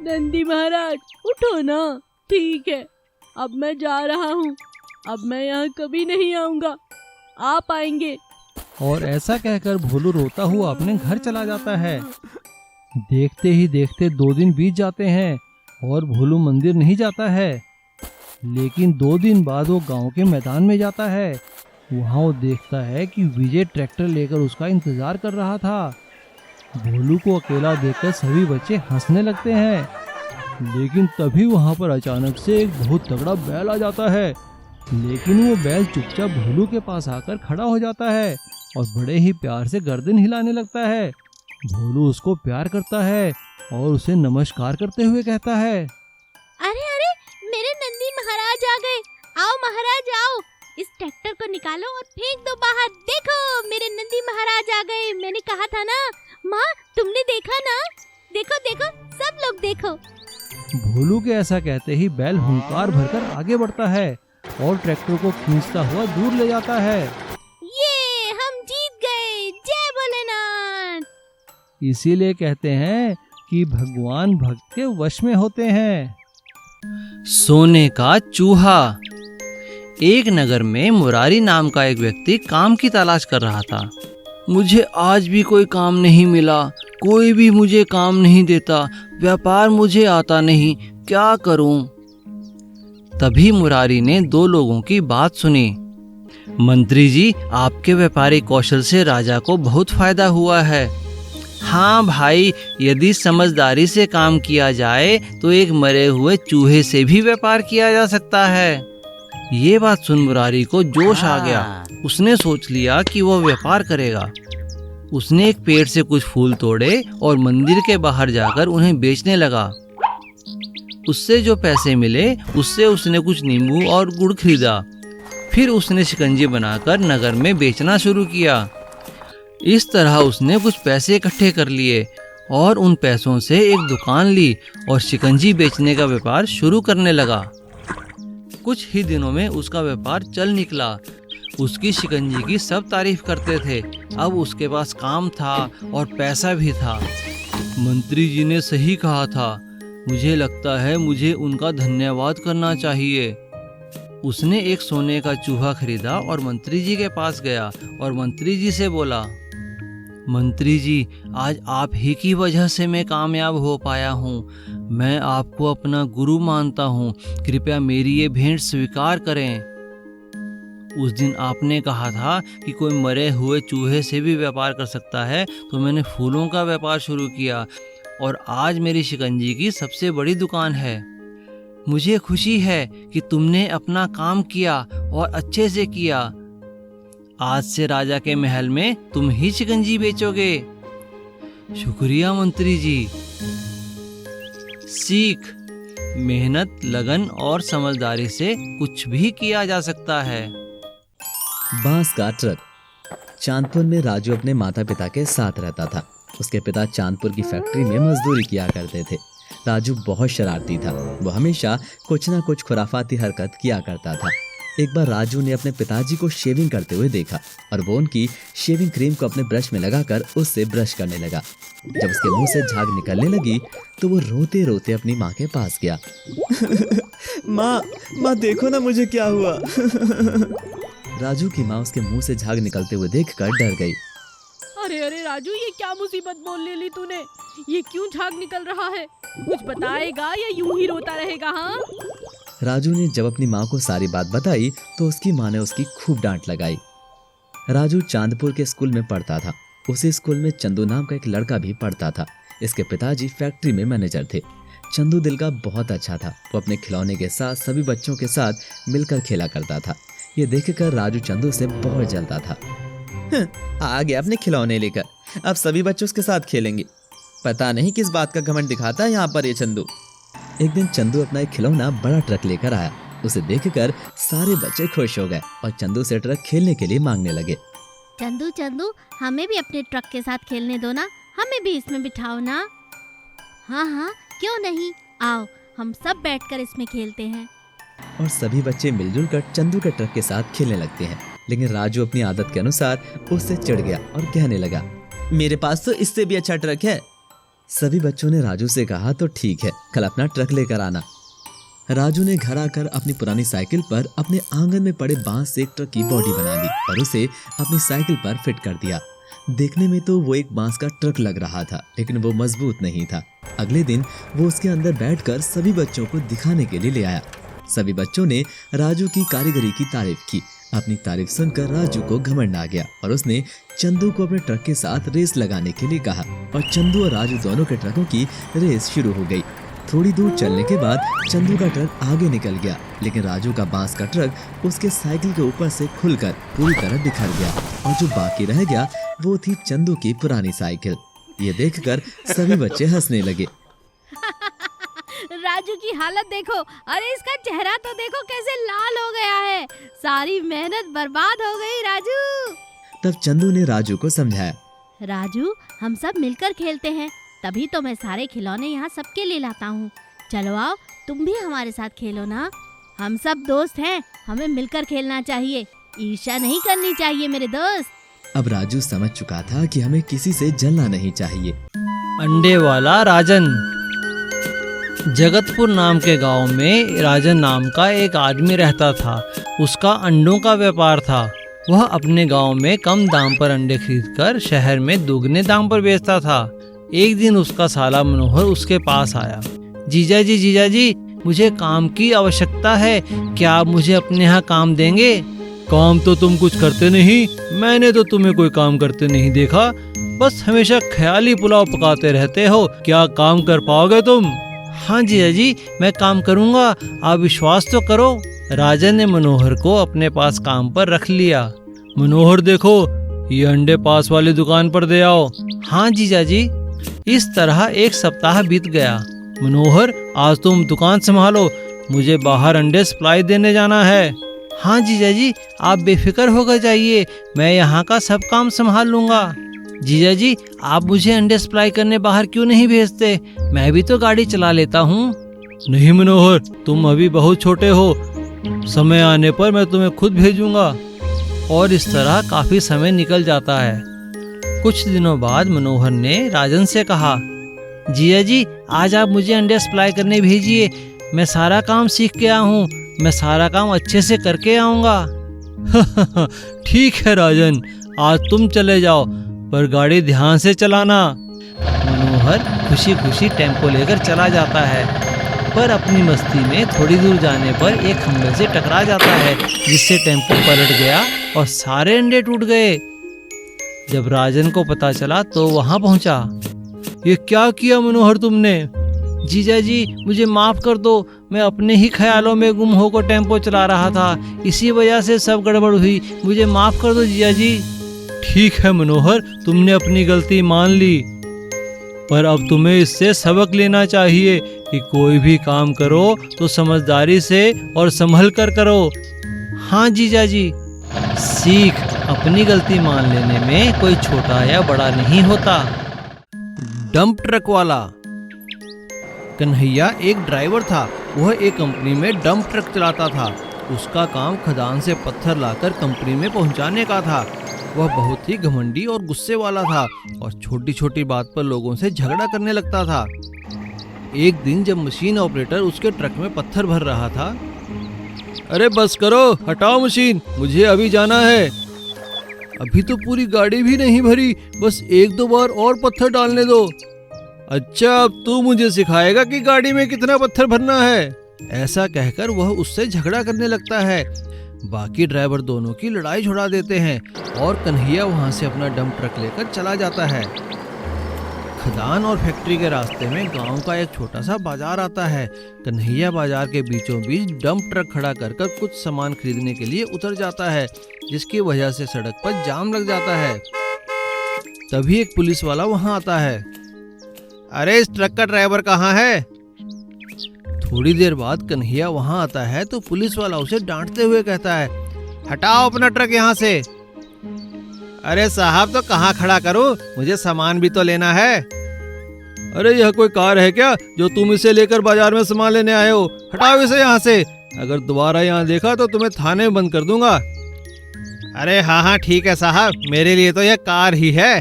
नंदी महाराज उठो ना। ठीक है, अब मैं जा रहा हूँ, अब मैं यहाँ कभी नहीं आऊँगा, आप आएंगे। और ऐसा कहकर भोलू रोता हुआ अपने घर चला जाता है। देखते ही देखते 2 दिन बीत जाते हैं और भोलू मंदिर नहीं जाता है। लेकिन 2 दिन बाद वो गांव के मैदान में जाता है। वहाँ वो देखता है कि विजय ट्रैक्टर लेकर उसका इंतजार कर रहा था। भोलू को अकेला देखकर सभी बच्चे हंसने लगते हैं। लेकिन तभी वहाँ पर अचानक से एक बहुत तगड़ा बैल आ जाता है। लेकिन वो बैल चुपचाप भोलू के पास आकर खड़ा हो जाता है और बड़े ही प्यार से गर्दन हिलाने लगता है। भोलू उसको प्यार करता है और उसे नमस्कार करते हुए कहता है, अरे अरे, मेरे नंदी महाराज आ गए। आओ महाराज आओ, इस ट्रैक्टर को निकालो और फेंक दो बाहर। देखो मेरे नंदी महाराज आ गए। मैंने कहा था ना माँ, तुमने देखा ना? देखो देखो, सब लोग देखो। भोलू के ऐसा कहते ही बैल हुंकार भरकर आगे बढ़ता है और ट्रैक्टर को खींचता हुआ दूर ले जाता है। ये हम जीत गए, जय भोलेनाथ। इसीलिए कहते हैं कि भगवान भक्त के वश में होते हैं। सोने का चूहा। एक नगर में मुरारी नाम का एक व्यक्ति काम की तलाश कर रहा था। मुझे आज भी कोई काम नहीं मिला, कोई भी मुझे काम नहीं देता, व्यापार मुझे आता नहीं, क्या करूं? तभी मुरारी ने 2 लोगों की बात सुनी। मंत्री जी, आपके व्यापारिक कौशल से राजा को बहुत फायदा हुआ है। हाँ भाई, यदि समझदारी से काम किया जाए तो एक मरे हुए चूहे से भी व्यापार किया जा सकता है। ये बात सुन मुरारी को जोश आ गया। उसने सोच लिया कि वह व्यापार करेगा। उसने एक पेड़ से कुछ फूल तोड़े और मंदिर के बाहर जाकर उन्हें बेचने लगा। उससे जो पैसे मिले उससे उसने कुछ नींबू और गुड़ खरीदा। फिर उसने शिकंजी बनाकर नगर में बेचना शुरू किया। इस तरह उसने कुछ पैसे इकट्ठे कर लिए और उन पैसों से एक दुकान ली और शिकंजी बेचने का व्यापार शुरू करने लगा। कुछ ही दिनों में उसका व्यापार चल निकला। उसकी शिकंजी की सब तारीफ करते थे। अब उसके पास काम था और पैसा भी था। मंत्री जी ने सही कहा था। मुझे लगता है मुझे उनका धन्यवाद करना चाहिए। उसने एक सोने का चूहा खरीदा और मंत्री जी के पास गया और मंत्री जी से बोला, मंत्री जी, आज आप ही की वजह से मैं कामयाब हो पाया हूँ। मैं आपको अपना गुरु मानता हूँ। कृपया मेरी ये भेंट स्वीकार करें। उस दिन आपने कहा था कि कोई मरे हुए चूहे से भी व्यापार कर सकता है, तो मैंने फूलों का व्यापार शुरू किया और आज मेरी शिकंजी की सबसे बड़ी दुकान है। मुझे खुशी है कि तुमने अपना काम किया और अच्छे से किया। आज से राजा के महल में तुम ही शिकंजी बेचोगे। शुक्रिया मंत्री जी। सीख, मेहनत, लगन और समझदारी से कुछ भी किया जा सकता है। बांस का ट्रक। चांदपुर में राजू अपने माता पिता के साथ रहता था। उसके पिता चांदपुर की फैक्ट्री में मजदूरी किया करते थे। राजू बहुत शरारती था। वो हमेशा कुछ ना कुछ खुराफाती हरकत किया करता था। एक बार राजू ने अपने पिताजी को शेविंग करते हुए देखा और वो उनकी शेविंग क्रीम को अपने ब्रश में लगाकर उससे ब्रश करने लगा। जब उसके मुंह से झाग निकलने लगी तो वो रोते रोते अपनी माँ के पास गया। माँ देखो ना मुझे क्या हुआ। राजू की माँ उसके मुंह से झाग निकलते हुए देखकर डर गई। अरे अरे राजू, ये क्या मुसीबत बोल ले ली तूने? ये क्यों झाग निकल रहा है? कुछ बताएगा या यूं ही रोता रहेगा? हाँ, राजू ने जब अपनी माँ को सारी बात बताई तो उसकी माँ ने उसकी खूब डांट लगाई। राजू चांदपुर के स्कूल में पढ़ता था। उसी स्कूल में चंदू नाम का एक लड़का भी पढ़ता था। इसके पिताजी फैक्ट्री में मैनेजर थे। चंदू दिल का बहुत अच्छा था। वो अपने खिलौने के साथ सभी बच्चों के साथ मिलकर खेला करता था। ये देखकर राजू चंदू से बहुत जलता था। आ गया अपने खिलौने लेकर, अब सभी बच्चों उसके साथ खेलेंगे। पता नहीं किस बात का घमंड दिखाता है यहाँ पर ये चंदू। एक दिन चंदू अपना एक खिलौना बड़ा ट्रक लेकर आया। उसे देखकर सारे बच्चे खुश हो गए और चंदू से ट्रक खेलने के लिए मांगने लगे। चंदू चंदू, हमें भी अपने ट्रक के साथ खेलने दो ना, हमें भी इसमें बिठाओ ना। हाँ हाँ, क्यों नहीं, आओ हम सब बैठकर इसमें खेलते हैं। और सभी बच्चे मिलजुल कर चंदू के ट्रक के साथ खेलने लगते हैं। लेकिन राजू अपनी आदत के अनुसार उससे चिढ़ गया और कहने लगा, मेरे पास तो इससे भी अच्छा ट्रक है। सभी बच्चों ने राजू से कहा, तो ठीक है, कल अपना ट्रक लेकर आना। राजू ने घर आकर अपनी पुरानी साइकिल पर अपने आंगन में पड़े बांस से एक ट्रक की बॉडी बना दी और उसे अपनी साइकिल पर फिट कर दिया। देखने में तो वो एक बांस का ट्रक लग रहा था, लेकिन वो मजबूत नहीं था। अगले दिन वो उसके अंदर बैठकर सभी बच्चों को दिखाने के लिए ले आया। सभी बच्चों ने राजू की कारीगरी की तारीफ की। अपनी तारीफ सुनकर राजू को घमंड आ गया और उसने चंदू को अपने ट्रक के साथ रेस लगाने के लिए कहा और चंदू और राजू दोनों के ट्रकों की रेस शुरू हो गई। थोड़ी दूर चलने के बाद चंदू का ट्रक आगे निकल गया, लेकिन राजू का बांस का ट्रक उसके साइकिल के ऊपर से खुलकर पूरी तरह बिखर गया और जो बाकी रह गया वो थी चंदू की पुरानी साइकिल। ये देखकर सभी बच्चे हंसने लगे। राजू की हालत देखो, अरे इसका चेहरा तो देखो कैसे लाल हो गया है, सारी मेहनत बर्बाद हो गई राजू। तब चंदू ने राजू को समझाया, राजू हम सब मिलकर खेलते हैं, तभी तो मैं सारे खिलौने यहाँ सबके लिए लाता हूँ। चलो आओ तुम भी हमारे साथ खेलो ना, हम सब दोस्त हैं, हमें मिलकर खेलना चाहिए, ईर्ष्या नहीं करनी चाहिए मेरे दोस्त। अब राजू समझ चुका था कि हमें किसी से जलना नहीं चाहिए। अंडे वाला राजन। जगतपुर नाम के गांव में राजन नाम का एक आदमी रहता था। उसका अंडों का व्यापार था। वह अपने गांव में कम दाम पर अंडे खरीदकर शहर में दुगने दाम पर बेचता था। एक दिन उसका साला मनोहर उसके पास आया। जीजा जी, मुझे काम की आवश्यकता है, क्या आप मुझे अपने यहाँ काम देंगे? काम तो तुम कुछ करते नहीं, मैंने तो तुम्हें कोई काम करते नहीं देखा, बस हमेशा ख्याली पुलाव पकाते रहते हो, क्या काम कर पाओगे तुम? हाँ जीजा जी, मैं काम करूँगा, आप विश्वास तो करो। राजन ने मनोहर को अपने पास काम पर रख लिया। मनोहर देखो, ये अंडे पास वाली दुकान पर दे आओ। हाँ जीजा जी। इस तरह एक सप्ताह बीत गया। मनोहर, आज तुम दुकान संभालो, मुझे बाहर अंडे सप्लाई देने जाना है। हाँ जीजा जी, आप बेफिक्र होकर जाइए, मैं यहाँ का सब काम संभाल लूँगा। जीजा जी, आप मुझे अंडे सप्लाई करने बाहर क्यों नहीं भेजते? मैं भी तो गाड़ी चला लेता हूँ। नहीं मनोहर, तुम अभी बहुत छोटे हो, समय आने पर मैं तुम्हें खुद भेजूंगा। और इस तरह काफी समय निकल जाता है। कुछ दिनों बाद मनोहर ने राजन से कहा, जीजा जी, आज आप मुझे अंडे सप्लाई करने भेजिए, मैं सारा काम सीख के आया हूँ, मैं सारा काम अच्छे से करके आऊँगा। ठीक है राजन, आज तुम चले जाओ, पर गाड़ी ध्यान से चलाना। मनोहर खुशी खुशी टेम्पो लेकर चला जाता है, पर अपनी मस्ती में थोड़ी दूर जाने पर एक खंभे से टकरा जाता है, जिससे टेम्पो पलट गया और सारे अंडे टूट गए। जब राजन को पता चला तो वहां पहुंचा। ये क्या किया मनोहर तुमने? जीजा जी, मुझे माफ कर दो, मैं अपने ही ख्यालों में गुम होकर टेम्पो चला रहा था, इसी वजह से सब गड़बड़ हुई, मुझे माफ कर दो जीजा जी। ठीक है मनोहर, तुमने अपनी गलती मान ली, पर अब तुम्हें इससे सबक लेना चाहिए कि कोई भी काम करो तो समझदारी से और संभल कर करो। हाँ जीजा जी। सीख, अपनी गलती मान लेने में कोई छोटा या बड़ा नहीं होता। डंप ट्रक वाला। कन्हैया एक ड्राइवर था। वह एक कंपनी में डंप ट्रक चलाता था। उसका काम खदान से पत्थर लाकर कंपनी में पहुंचाने का था। वह बहुत ही घमंडी और गुस्से वाला था और छोटी छोटी बात पर लोगों से झगड़ा करने लगता था। एक दिन जब मशीन ऑपरेटर उसके ट्रक में पत्थर भर रहा था, अरे बस करो, हटाओ मशीन, मुझे अभी जाना है। अभी तो पूरी गाड़ी भी नहीं भरी, बस एक दो बार और पत्थर डालने दो। अच्छा, अब तू मुझे सिखाएगा कि गाड़ी में कितना पत्थर भरना है। ऐसा कहकर वह उससे झगड़ा करने लगता है। बाकी ड्राइवर दोनों की लड़ाई छुड़ा देते हैं और कन्हैया वहां से अपना डंप ट्रक लेकर चला जाता है। खदान और फैक्ट्री के रास्ते में गांव का एक छोटा सा बाजार आता है। कन्हैया बाजार के बीचों बीच डंप ट्रक खड़ा कर कुछ सामान खरीदने के लिए उतर जाता है, जिसकी वजह से सड़क पर जाम लग जाता है। तभी एक पुलिस वाला वहां आता है। अरे इस ट्रक का ड्राइवर कहाँ है? थोड़ी देर बाद कन्हैया वहां आता है तो पुलिस वाला उसे डांटते हुए कहता है, हटाओ अपना ट्रक यहाँ से। अरे साहब, तो कहाँ खड़ा करूं, मुझे सामान भी तो लेना है। अरे यह कोई कार है क्या जो तुम इसे लेकर बाजार में सामान लेने आए हो? हटाओ इसे यहाँ से, अगर दोबारा यहाँ देखा तो तुम्हें थाने में बंद कर दूंगा। अरे हाँ हाँ ठीक है साहब, मेरे लिए तो यह कार ही है।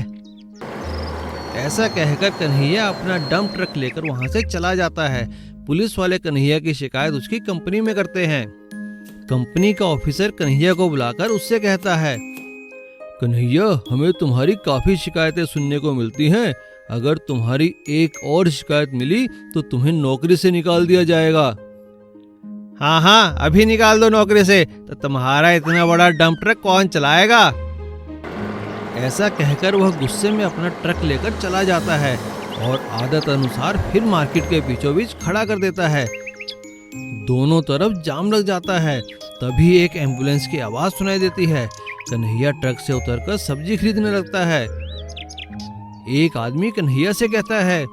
ऐसा कहकर कन्हैया अपना डंप ट्रक लेकर वहां से चला जाता है। पुलिस वाले कन्हैया की शिकायत उसकी कंपनी में करते हैं। कंपनी का ऑफिसर कन्हैया को बुलाकर उससे कहता है, कन्हैया, हमें तुम्हारी काफी शिकायतें सुनने को मिलती हैं। अगर तुम्हारी एक और शिकायत मिली तो तुम्हें नौकरी से निकाल दिया जाएगा। हाँ हाँ, अभी निकाल दो नौकरी से, तो तुम्हारा इतना बड़ा डंप ट्रक कौन चलाएगा। ऐसा कहकर वह गुस्से में अपना ट्रक लेकर चला जाता है और आदत अनुसार फिर मार्केट के बीचों बीच खड़ा कर देता है। दोनों तरफ जाम लग जाता है। तभी एक एम्बुलेंस की आवाज सुनाई देती है। कन्हैया ट्रक से उतरकर सब्जी खरीदने लगता है। एक आदमी कन्हैया से कहता है,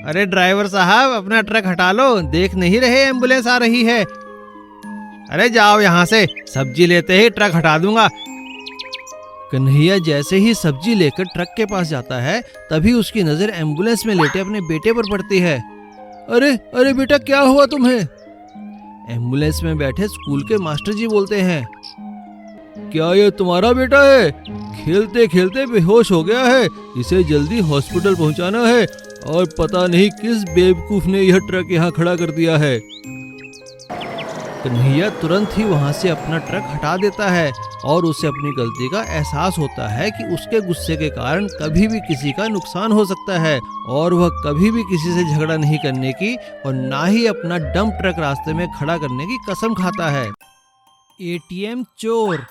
अरे ड्राइवर साहब, अपना ट्रक हटा लो, देख नहीं रहे एम्बुलेंस आ रही है। अरे जाओ यहाँ से, सब्जी लेते ही ट्रक हटा दूंगा। कन्हैया जैसे ही सब्जी लेकर ट्रक के पास जाता है, तभी उसकी नजर एम्बुलेंस में लेटे अपने बेटे पर पड़ती है। अरे अरे बेटा, क्या हुआ तुम्हें? एम्बुलेंस में बैठे स्कूल के मास्टर जी बोलते हैं, क्या ये तुम्हारा बेटा है? खेलते खेलते बेहोश हो गया है, इसे जल्दी हॉस्पिटल पहुंचाना है और पता नहीं किस बेवकूफ ने यह ट्रक यहाँ खड़ा कर दिया है। कन्हैया तुरंत ही वहां से अपना ट्रक हटा देता है और उसे अपनी गलती का एहसास होता है कि उसके गुस्से के कारण कभी भी किसी का नुकसान हो सकता है और वह कभी भी किसी से झगड़ा नहीं करने की और ना ही अपना डंप ट्रक रास्ते में खड़ा करने की कसम खाता है। एटीएम चोर।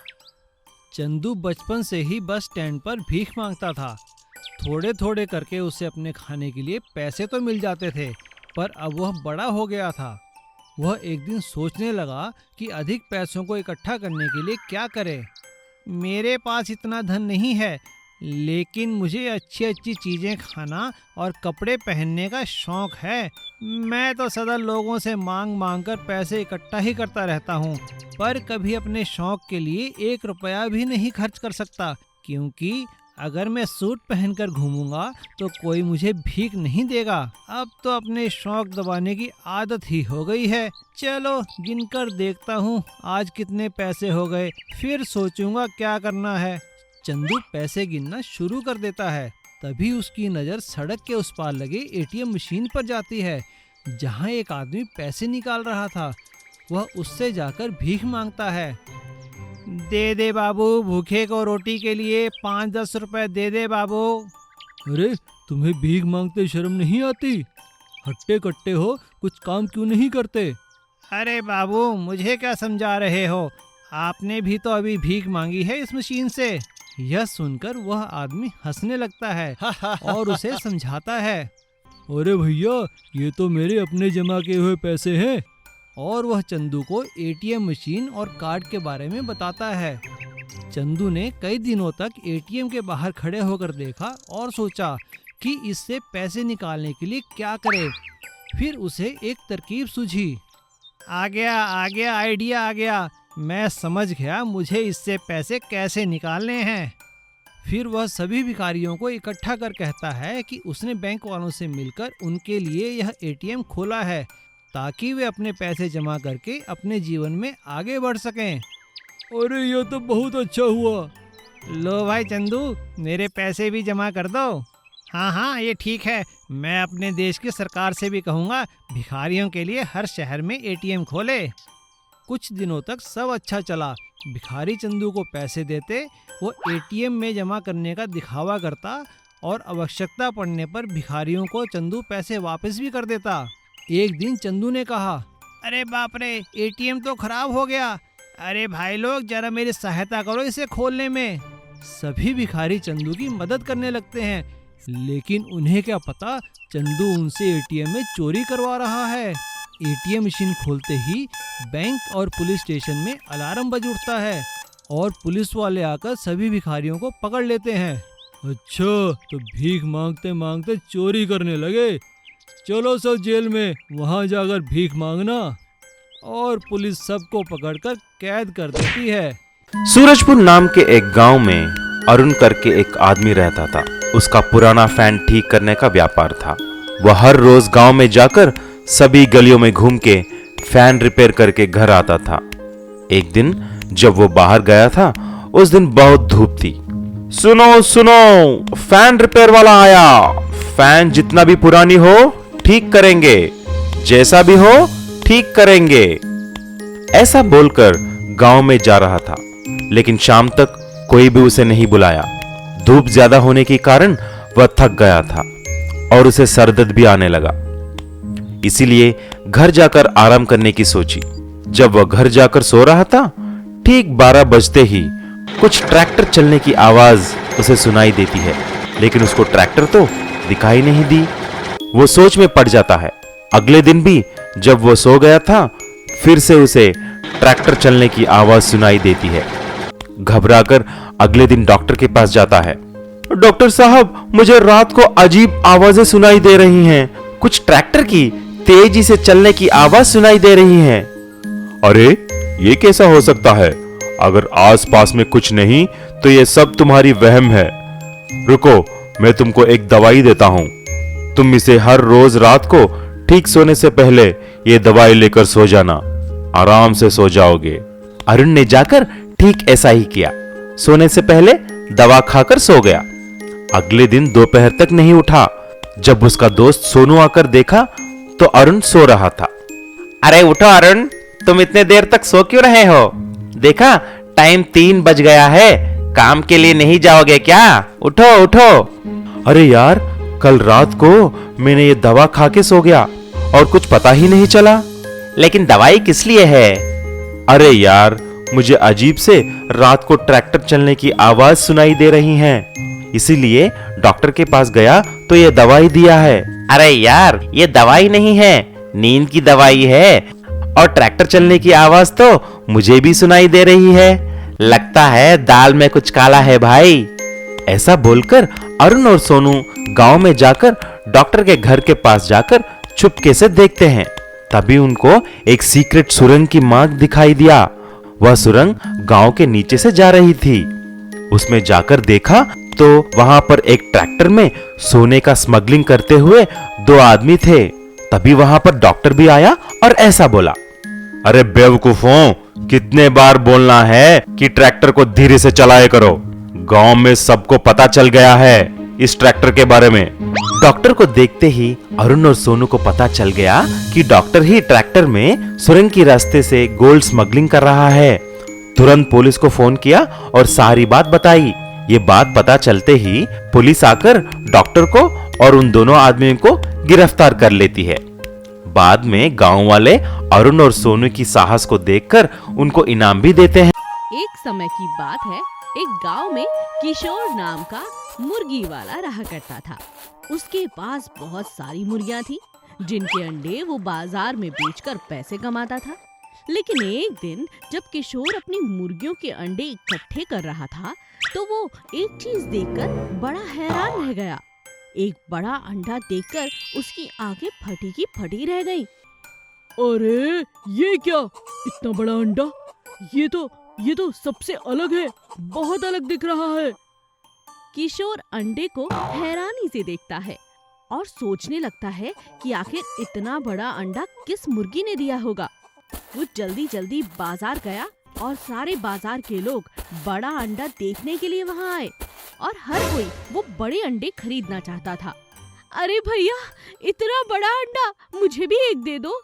चंदू बचपन से ही बस स्टैंड पर भीख मांगता था। थोड़े थोड़े करके उसे अपने खाने के लिए पैसे तो मिल जाते थे, पर अब वह बड़ा हो गया था। वह एक दिन सोचने लगा कि अधिक पैसों को इकट्ठा करने के लिए क्या करे। मेरे पास इतना धन नहीं है, लेकिन मुझे अच्छी अच्छी चीज़ें खाना और कपड़े पहनने का शौक है। मैं तो सदा लोगों से मांग मांग कर पैसे इकट्ठा ही करता रहता हूँ, पर कभी अपने शौक के लिए 1 रुपया भी नहीं खर्च कर सकता, क्योंकि अगर मैं सूट पहनकर घूमूंगा तो कोई मुझे भीख नहीं देगा। अब तो अपने शौक दबाने की आदत ही हो गई है। चलो गिनकर देखता हूँ आज कितने पैसे हो गए, फिर सोचूंगा क्या करना है। चंदू पैसे गिनना शुरू कर देता है। तभी उसकी नज़र सड़क के उस पार लगे एटीएम मशीन पर जाती है, जहाँ एक आदमी पैसे निकाल रहा था। वह उससे जाकर भीख मांगता है। दे दे बाबू, भूखे को रोटी के लिए 5-10 रुपए दे दे बाबू। अरे तुम्हें भीख मांगते शर्म नहीं आती? हट्टे कट्टे हो, कुछ काम क्यों नहीं करते? अरे बाबू, मुझे क्या समझा रहे हो? आपने भी तो अभी भीख मांगी है इस मशीन से। यह सुनकर वह आदमी हंसने लगता है और उसे समझाता है, अरे भैया, ये तो मेरे अपने जमा किए हुए पैसे हैं। और वह चंदू को एटीएम मशीन और कार्ड के बारे में बताता है। चंदू ने कई दिनों तक एटीएम के बाहर खड़े होकर देखा और सोचा कि इससे पैसे निकालने के लिए क्या करे। फिर उसे एक तरकीब सूझी। आ गया आइडिया आ गया। मैं समझ गया मुझे इससे पैसे कैसे निकालने हैं। फिर वह सभी भिखारियों को इकट्ठा कर कहता है कि उसने बैंक वालों से मिलकर उनके लिए यह एटीएम खोला है, ताकि वे अपने पैसे जमा करके अपने जीवन में आगे बढ़ सकें। अरे यह तो बहुत अच्छा हुआ। लो भाई चंदू, मेरे पैसे भी जमा कर दो। हाँ हाँ, ये ठीक है। मैं अपने देश की सरकार से भी कहूँगा भिखारियों के लिए हर शहर में एटीएम खोले। कुछ दिनों तक सब अच्छा चला। भिखारी चंदू को पैसे देते, वो एटीएम में जमा करने का दिखावा करता और आवश्यकता पड़ने पर भिखारियों को चंदू पैसे वापस भी कर देता। एक दिन चंदू ने कहा, अरे बाप रे, एटीएम तो खराब हो गया। अरे भाई लोग, जरा मेरी सहायता करो इसे खोलने में। सभी भिखारी चंदू की मदद करने लगते हैं, लेकिन उन्हें क्या पता चंदू उनसे एटीएम में चोरी करवा रहा है। एटीएम मशीन खोलते ही बैंक और पुलिस स्टेशन में अलार्म बज उठता है और पुलिस वाले आकर सभी भिखारियों को पकड़ लेते हैं। अच्छा, तो भीख मांगते मांगते चोरी करने लगे। चलो सब जेल में, वहां जाकर भीख मांगना। और पुलिस सबको पकड़कर कैद कर देती है। सूरजपुर नाम के एक गांव में अरुण करके एक आदमी रहता था। उसका पुराना फैन ठीक करने का व्यापार था। वह हर रोज गांव में जाकर सभी गलियों में घूम के फैन रिपेयर करके घर आता था। एक दिन जब वो बाहर गया था, उस दिन बहुत धूप थी। सुनो सुनो, फैन रिपेयर वाला आया। फैन जितना भी पुरानी हो ठीक करेंगे, जैसा भी हो ठीक करेंगे। ऐसा बोलकर गांव में जा रहा था, लेकिन शाम तक कोई भी उसे नहीं बुलाया। धूप ज्यादा होने के कारण वह थक गया था और उसे सर दर्द भी आने लगा। इसीलिए घर जाकर आराम करने की सोची। जब वह घर जाकर सो रहा था, ठीक 12 बजते ही कुछ ट्रैक्टर चलने की आवाज उसे सुनाई देती है, लेकिन उसको ट्रैक्टर तो दिखाई नहीं दी। वो सोच में पड़ जाता है। अगले दिन भी जब वो सो गया था, फिर से उसे ट्रैक्टर चलने की आवाज सुनाई देती है। घबराकर अगले दिन डॉक्टर के पास जाता है। डॉक्टर साहब, मुझे रात को अजीब आवाजें सुनाई दे रही हैं। कुछ ट्रैक्टर की तेजी से चलने की आवाज सुनाई दे रही है। अरे, ये कैसा हो सकता है? अगर आसपास में कुछ नहीं तो ये सब तुम्हारी वहम है। रुको, मैं तुमको एक दवाई देता हूं। तुम इसे हर रोज रात को ठीक सोने से पहले ये दवाई लेकर सो जाना। आराम से सो जाओगे। अरुण ने जाकर ठीक ऐसा ही किया। सोने से पहले दवा खाकर सो गया। अगले दिन दोपहर तक नहीं उठा। जब उसका दोस्त सोनू आकर देखा तो अरुण सो रहा था। अरे उठो अरुण, तुम इतने देर तक सो क्यों रहे हो? देखा, टाइम 3 बज गया है। काम के लिए नहीं जाओगे क्या? उठो उठो। अरे यार, कल रात को मैंने ये दवा खा के सो गया और कुछ पता ही नहीं चला। लेकिन दवाई किस लिए है? अरे यार, मुझे अजीब से रात को ट्रैक्टर चलने की आवाज सुनाई दे रही है, इसीलिए डॉक्टर के पास गया तो ये दवाई दिया है। अरे यार, ये दवाई नहीं है, नींद की दवाई है। और ट्रैक्टर चलने की आवाज तो मुझे भी सुनाई दे रही है। लगता है दाल में कुछ काला है भाई। ऐसा बोलकर अरुण और सोनू गांव में जाकर डॉक्टर के घर के पास जाकर चुपके से देखते हैं। तभी उनको एक सीक्रेट सुरंग की मार्ग दिखाई दिया। वह सुरंग गांव के नीचे से जा रही थी। उसमें जाकर देखा तो वहां पर एक ट्रैक्टर में सोने का स्मगलिंग करते हुए 2 आदमी थे। तभी वहां पर डॉक्टर भी आया और ऐसा बोला, अरे बेवकूफों, कितने बार बोलना है कि ट्रैक्टर को धीरे से चलाया करो। गांव में सबको पता चल गया है इस ट्रैक्टर के बारे में। डॉक्टर को देखते ही अरुण और सोनू को पता चल गया कि डॉक्टर ही ट्रैक्टर में सुरंग की रास्ते से गोल्ड स्मगलिंग कर रहा है। तुरंत पुलिस को फोन किया और सारी बात बताई। ये बात पता चलते ही पुलिस आकर डॉक्टर को और उन दोनों आदमियों को गिरफ्तार कर लेती है। बाद में गांव वाले अरुण और सोनू की साहस को देखकर उनको इनाम भी देते हैं। एक समय की बात है, एक गांव में किशोर नाम का मुर्गी वाला रहा करता था। उसके पास बहुत सारी मुर्गियां थी, जिनके अंडे वो बाजार में बेचकर पैसे कमाता था। लेकिन एक दिन जब किशोर अपनी मुर्गियों के अंडे इकट्ठे कर रहा था, तो वो एक चीज देखकर बड़ा हैरान रह गया। एक बड़ा अंडा देखकर उसकी आंखें फटी की फटी रह गईं। अरे ये क्या, इतना बड़ा अंडा? ये तो सबसे अलग है, बहुत अलग दिख रहा है। किशोर अंडे को हैरानी से देखता है और सोचने लगता है कि आखिर इतना बड़ा अंडा किस मुर्गी ने दिया होगा। वो जल्दी जल्दी बाजार गया और सारे बाजार के लोग बड़ा अंडा देखने के लिए वहाँ आए और हर कोई वो बड़े अंडे खरीदना चाहता था। अरे भैया, इतना बड़ा अंडा मुझे भी एक दे दो।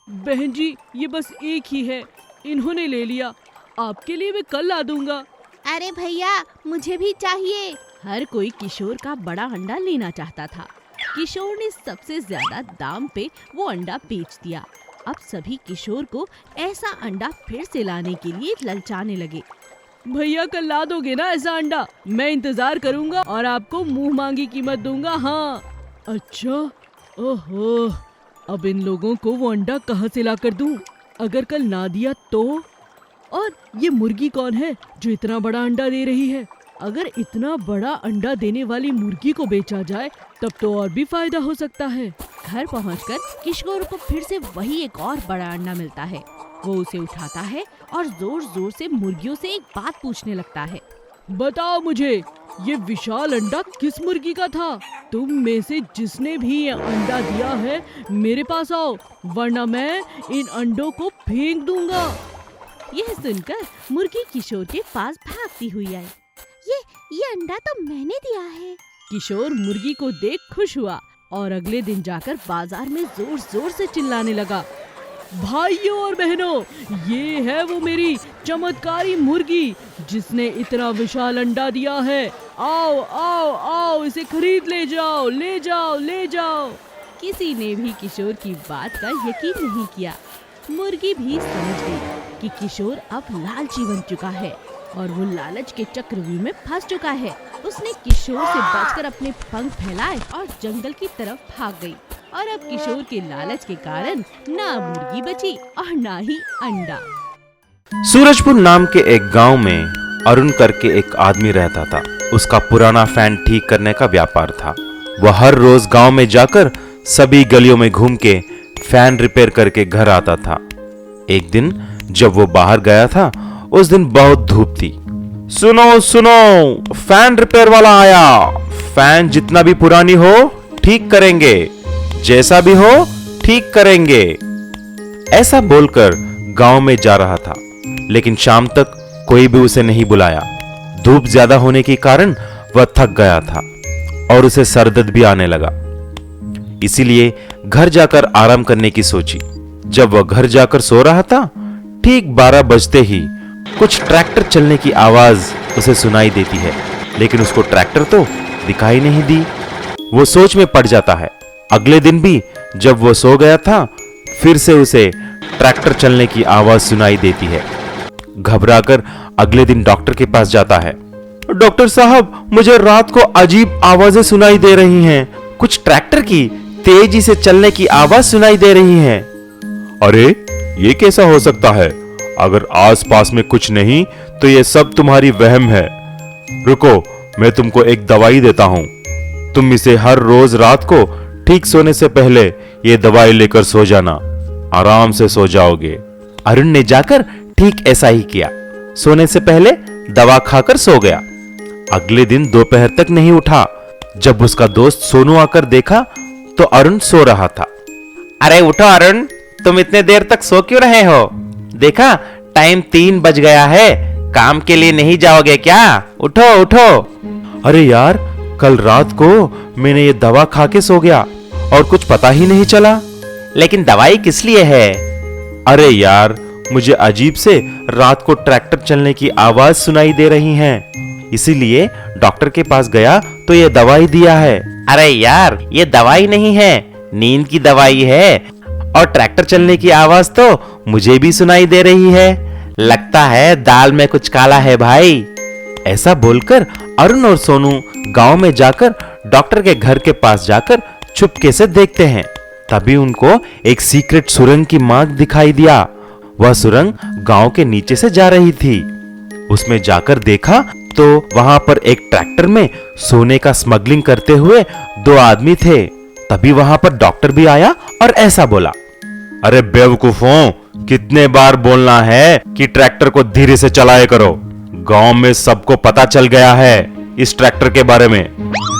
बहन जी, ये बस एक ही है, इन्होंने ले लिया, आपके लिए मैं कल ला दूंगा। अरे भैया, मुझे भी चाहिए। हर कोई किशोर का बड़ा अंडा लेना चाहता था। किशोर ने सबसे ज्यादा दाम पे वो अंडा बेच दिया। अब सभी किशोर को ऐसा अंडा फिर से लाने के लिए ललचाने लगे। भैया, कल ला दोगे ना ऐसा अंडा? मैं इंतजार करूंगा और आपको मुंह मांगी कीमत दूंगा। हाँ। अच्छा, ओहो, अब इन लोगों को वो अंडा कहाँ से ला कर दूं? अगर कल ना दिया तो? और ये मुर्गी कौन है जो इतना बड़ा अंडा दे रही है? अगर इतना बड़ा अंडा देने वाली मुर्गी को बेचा जाए तब तो और भी फायदा हो सकता है। घर पहुंचकर किशोर को फिर से वही एक और बड़ा अंडा मिलता है। वो उसे उठाता है और जोर जोर से मुर्गियों से एक बात पूछने लगता है। बताओ मुझे, ये विशाल अंडा किस मुर्गी का था? तुम में से जिसने भी ये अंडा दिया है मेरे पास आओ, वरना मैं इन अंडों को फेंक दूंगा। यह सुनकर मुर्गी किशोर के पास भागती हुई आई। ये अंडा तो मैंने दिया है। किशोर मुर्गी को देख खुश हुआ और अगले दिन जाकर बाजार में जोर जोर से चिल्लाने लगा। भाइयों और बहनों, ये है वो मेरी चमत्कारी मुर्गी जिसने इतना विशाल अंडा दिया है। आओ आओ आओ, इसे खरीद ले जाओ, ले जाओ, ले जाओ। किसी ने भी किशोर की बात का यकीन नहीं किया। मुर्गी भी समझ गई कि किशोर अब लालची बन चुका है और वो लालच के चक्रव्यूह में फंस चुका है। उसने किशोर से बचकर अपने पंख फैलाए और जंगल की तरफ भाग गई। और अब किशोर के लालच के कारण ना मुर्गी बची और ना ही अंडा। सूरजपुर नाम के एक गांव में अरुण करके एक आदमी रहता था। उसका पुराना फैन ठीक करने का व्यापार था। वह हर रोज गांव में जाकर सभी गलियों में घूम के फैन रिपेयर करके घर आता था। एक दिन जब वो बाहर गया था, उस दिन बहुत धूप थी। सुनो सुनो, फैन रिपेयर वाला आया। फैन जितना भी पुरानी हो ठीक करेंगे, जैसा भी हो ठीक करेंगे। ऐसा बोलकर गांव में जा रहा था, लेकिन शाम तक कोई भी उसे नहीं बुलाया। धूप ज्यादा होने के कारण वह थक गया था और उसे सरदर्द भी आने लगा। इसीलिए घर जाकर आराम करने की सोची। जब वह घर जाकर सो रहा था, ठीक 12 बजते ही कुछ ट्रैक्टर चलने की आवाज उसे सुनाई देती है, लेकिन उसको ट्रैक्टर तो दिखाई नहीं दी। वो सोच में पड़ जाता है। अगले दिन भी जब वो सो गया था, फिर से उसे ट्रैक्टर चलने की आवाज सुनाई देती है। घबराकर अगले दिन डॉक्टर के पास जाता है। डॉक्टर साहब, मुझे रात को अजीब आवाजें सुनाई दे रही हैं। कुछ ट्रैक्टर की तेजी से चलने की आवाज सुनाई दे रही है। अरे, ये कैसा हो सकता है? अगर आसपास में कुछ नहीं तो ये सब तुम्हारी वहम है। रुको, मैं तुमको एक दवाई देता हूं। तुम इसे हर रोज रात को ठीक सोने से पहले ये दवाई लेकर सो जाना। आराम से सो जाओगे। अरुण ने जाकर ठीक ऐसा ही किया। सोने से पहले दवा खाकर सो गया। अगले दिन दोपहर तक नहीं उठा। जब उसका दोस्त सोनू आकर देखा तो अरुण सो रहा था। अरे उठो अरुण, तुम इतने देर तक सो क्यों रहे हो? देखा, टाइम 3 बज गया है। काम के लिए नहीं जाओगे क्या? उठो उठो। अरे यार, कल रात को मैंने ये दवा खा के सो गया और कुछ पता ही नहीं चला। लेकिन दवाई किस लिए है? अरे यार, मुझे अजीब से रात को ट्रैक्टर चलने की आवाज सुनाई दे रही है, इसीलिए डॉक्टर के पास गया तो ये दवाई दिया है। अरे यार, ये दवाई नहीं है, नींद की दवाई है। और ट्रैक्टर चलने की आवाज तो मुझे भी सुनाई दे रही है। लगता है दाल में कुछ काला है भाई। ऐसा बोलकर अरुण और सोनू गांव में जाकर डॉक्टर के घर के पास जाकर चुपके से देखते हैं। तभी उनको एक सीक्रेट सुरंग की मार्ग दिखाई दिया। वह सुरंग गांव के नीचे से जा रही थी। उसमें जाकर देखा तो वहां पर एक ट्रैक्टर में सोने का स्मगलिंग करते हुए 2 आदमी थे। तभी वहां पर डॉक्टर भी आया और ऐसा बोला, अरे बेवकूफों, कितने बार बोलना है कि ट्रैक्टर को धीरे से चलाया करो। गांव में सबको पता चल गया है इस ट्रैक्टर के बारे में।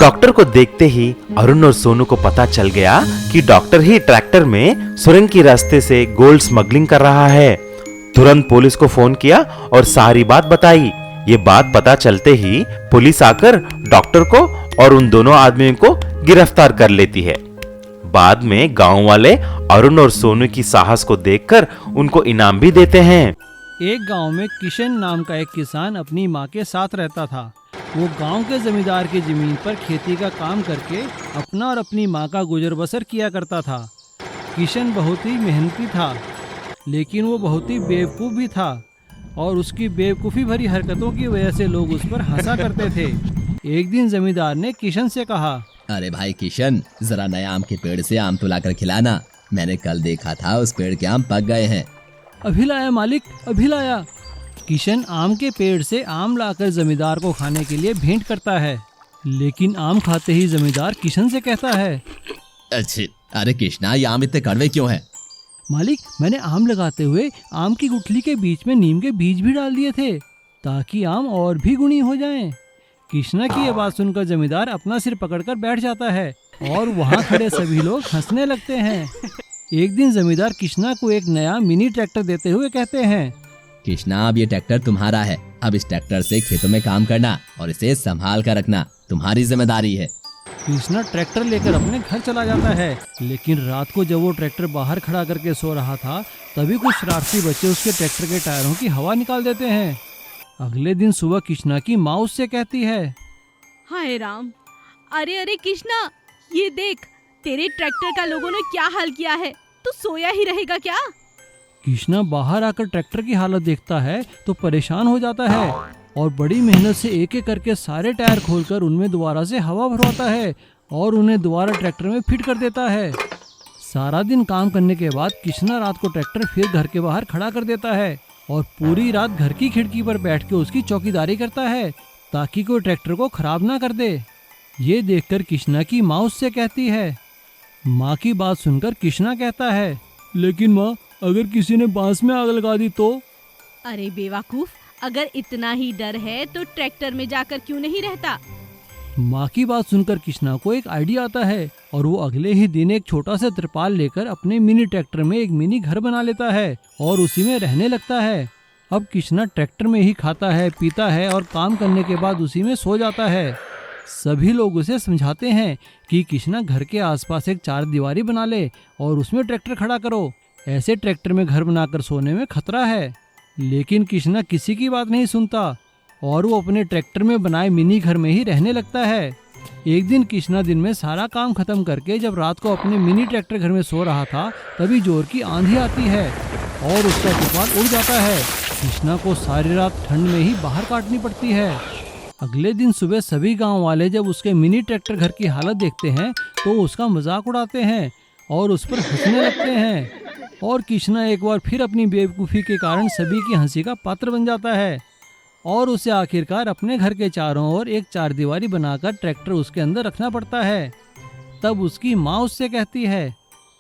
डॉक्टर को देखते ही अरुण और सोनू को पता चल गया कि डॉक्टर ही ट्रैक्टर में सुरंग की रास्ते से गोल्ड स्मगलिंग कर रहा है। तुरंत पुलिस को फोन किया और सारी बात बताई। ये बात पता चलते ही पुलिस आकर डॉक्टर को और उन दोनों आदमियों को गिरफ्तार कर लेती है। बाद में गांव वाले अरुण और सोनू की साहस को देखकर उनको इनाम भी देते हैं। एक गांव में किशन नाम का एक किसान अपनी माँ के साथ रहता था। वो गांव के जमींदार की जमीन पर खेती का काम करके अपना और अपनी माँ का गुजर बसर किया करता था। किशन बहुत ही मेहनती था, लेकिन वो बहुत ही बेवकूफ़ भी था और उसकी बेवकूफ़ी भरी हरकतों की वजह से लोग उस पर हंसा करते थे। एक दिन जमींदार ने किशन से कहा, अरे भाई किशन, जरा नए आम के पेड़ से आम तो लाकर खिलाना। मैंने कल देखा था उस पेड़ के आम पक गए हैं। अभी लाया मालिक, अभी लाया। किशन आम के पेड़ से आम लाकर जमींदार को खाने के लिए भेंट करता है, लेकिन आम खाते ही जमींदार किशन से कहता है, अच्छे, अरे कृष्णा, ये आम इतने कड़वे क्यों हैं? मालिक, मैंने आम लगाते हुए आम की गुठली के बीच में नीम के बीज भी डाल दिए थे ताकि आम और भी गुणी हो जाएं। कृष्णा की ये बात सुनकर जमींदार अपना सिर पकड़कर बैठ जाता है और वहाँ खड़े सभी लोग हंसने लगते हैं। एक दिन जमींदार कृष्णा को एक नया मिनी ट्रैक्टर देते हुए कहते हैं, कृष्णा, अब ये ट्रैक्टर तुम्हारा है। अब इस ट्रैक्टर से खेतों में काम करना और इसे संभाल कर रखना तुम्हारी जिम्मेदारी है। कृष्णा ट्रैक्टर लेकर अपने घर चला जाता है। लेकिन रात को जब वो ट्रैक्टर बाहर खड़ा करके सो रहा था, तभी कुछ शरारती बच्चे उसके ट्रैक्टर के टायरों की हवा निकाल देते हैं। अगले दिन सुबह कृष्णा की माँ उससे कहती है, हाय राम, अरे अरे कृष्णा, ये देख तेरे ट्रैक्टर का लोगों ने क्या हाल किया है। तू सोया ही रहेगा क्या? कृष्णा बाहर आकर ट्रैक्टर की हालत देखता है तो परेशान हो जाता है और बड़ी मेहनत से एक एक करके सारे टायर खोलकर उनमें दोबारा से हवा भरवाता है और उन्हें दोबारा ट्रैक्टर में फिट कर देता है। सारा दिन काम करने के बाद कृष्णा रात को ट्रैक्टर फिर घर के बाहर खड़ा कर देता है और पूरी रात घर की खिड़की पर बैठ के उसकी चौकीदारी करता है ताकि कोई ट्रैक्टर को खराब ना कर दे। ये देखकर कृष्णा की माँ उससे कहती है। माँ की बात सुनकर कृष्णा कहता है, लेकिन माँ, अगर किसी ने बांस में आग लगा दी तो? अरे बेवकूफ, अगर इतना ही डर है तो ट्रैक्टर में जाकर क्यों नहीं रहता? माँ की बात सुनकर कृष्णा को एक आइडिया आता है और वो अगले ही दिन एक छोटा सा तिरपाल लेकर अपने मिनी ट्रैक्टर में एक मिनी घर बना लेता है और उसी में रहने लगता है। अब कृष्णा ट्रैक्टर में ही खाता है, पीता है और काम करने के बाद उसी में सो जाता है। सभी लोग उसे समझाते हैं कि कृष्णा घर के आसपास एक चार दीवारी बना ले और उसमें ट्रैक्टर खड़ा करो। ऐसे ट्रैक्टर में घर बनाकर सोने में खतरा है। लेकिन कृष्णा किसी की बात नहीं सुनता और वो अपने ट्रैक्टर में बनाए मिनी घर में ही रहने लगता है। एक दिन कृष्णा दिन में सारा काम खत्म करके जब रात को अपने मिनी ट्रैक्टर घर में सो रहा था, तभी जोर की आंधी आती है और उसका तिरपाल उड़ जाता है। कृष्णा को सारी रात ठंड में ही बाहर काटनी पड़ती है। अगले दिन सुबह सभी गांव वाले जब उसके मिनी ट्रैक्टर घर की हालत देखते हैं तो उसका मजाक उड़ाते हैं और उस पर हंसने लगते हैं और कृष्णा एक बार फिर अपनी बेवकूफ़ी के कारण सभी की हंसी का पात्र बन जाता है और उसे आखिरकार अपने घर के चारों ओर एक चार दीवारी बनाकर ट्रैक्टर उसके अंदर रखना पड़ता है। तब उसकी माँ उससे कहती है,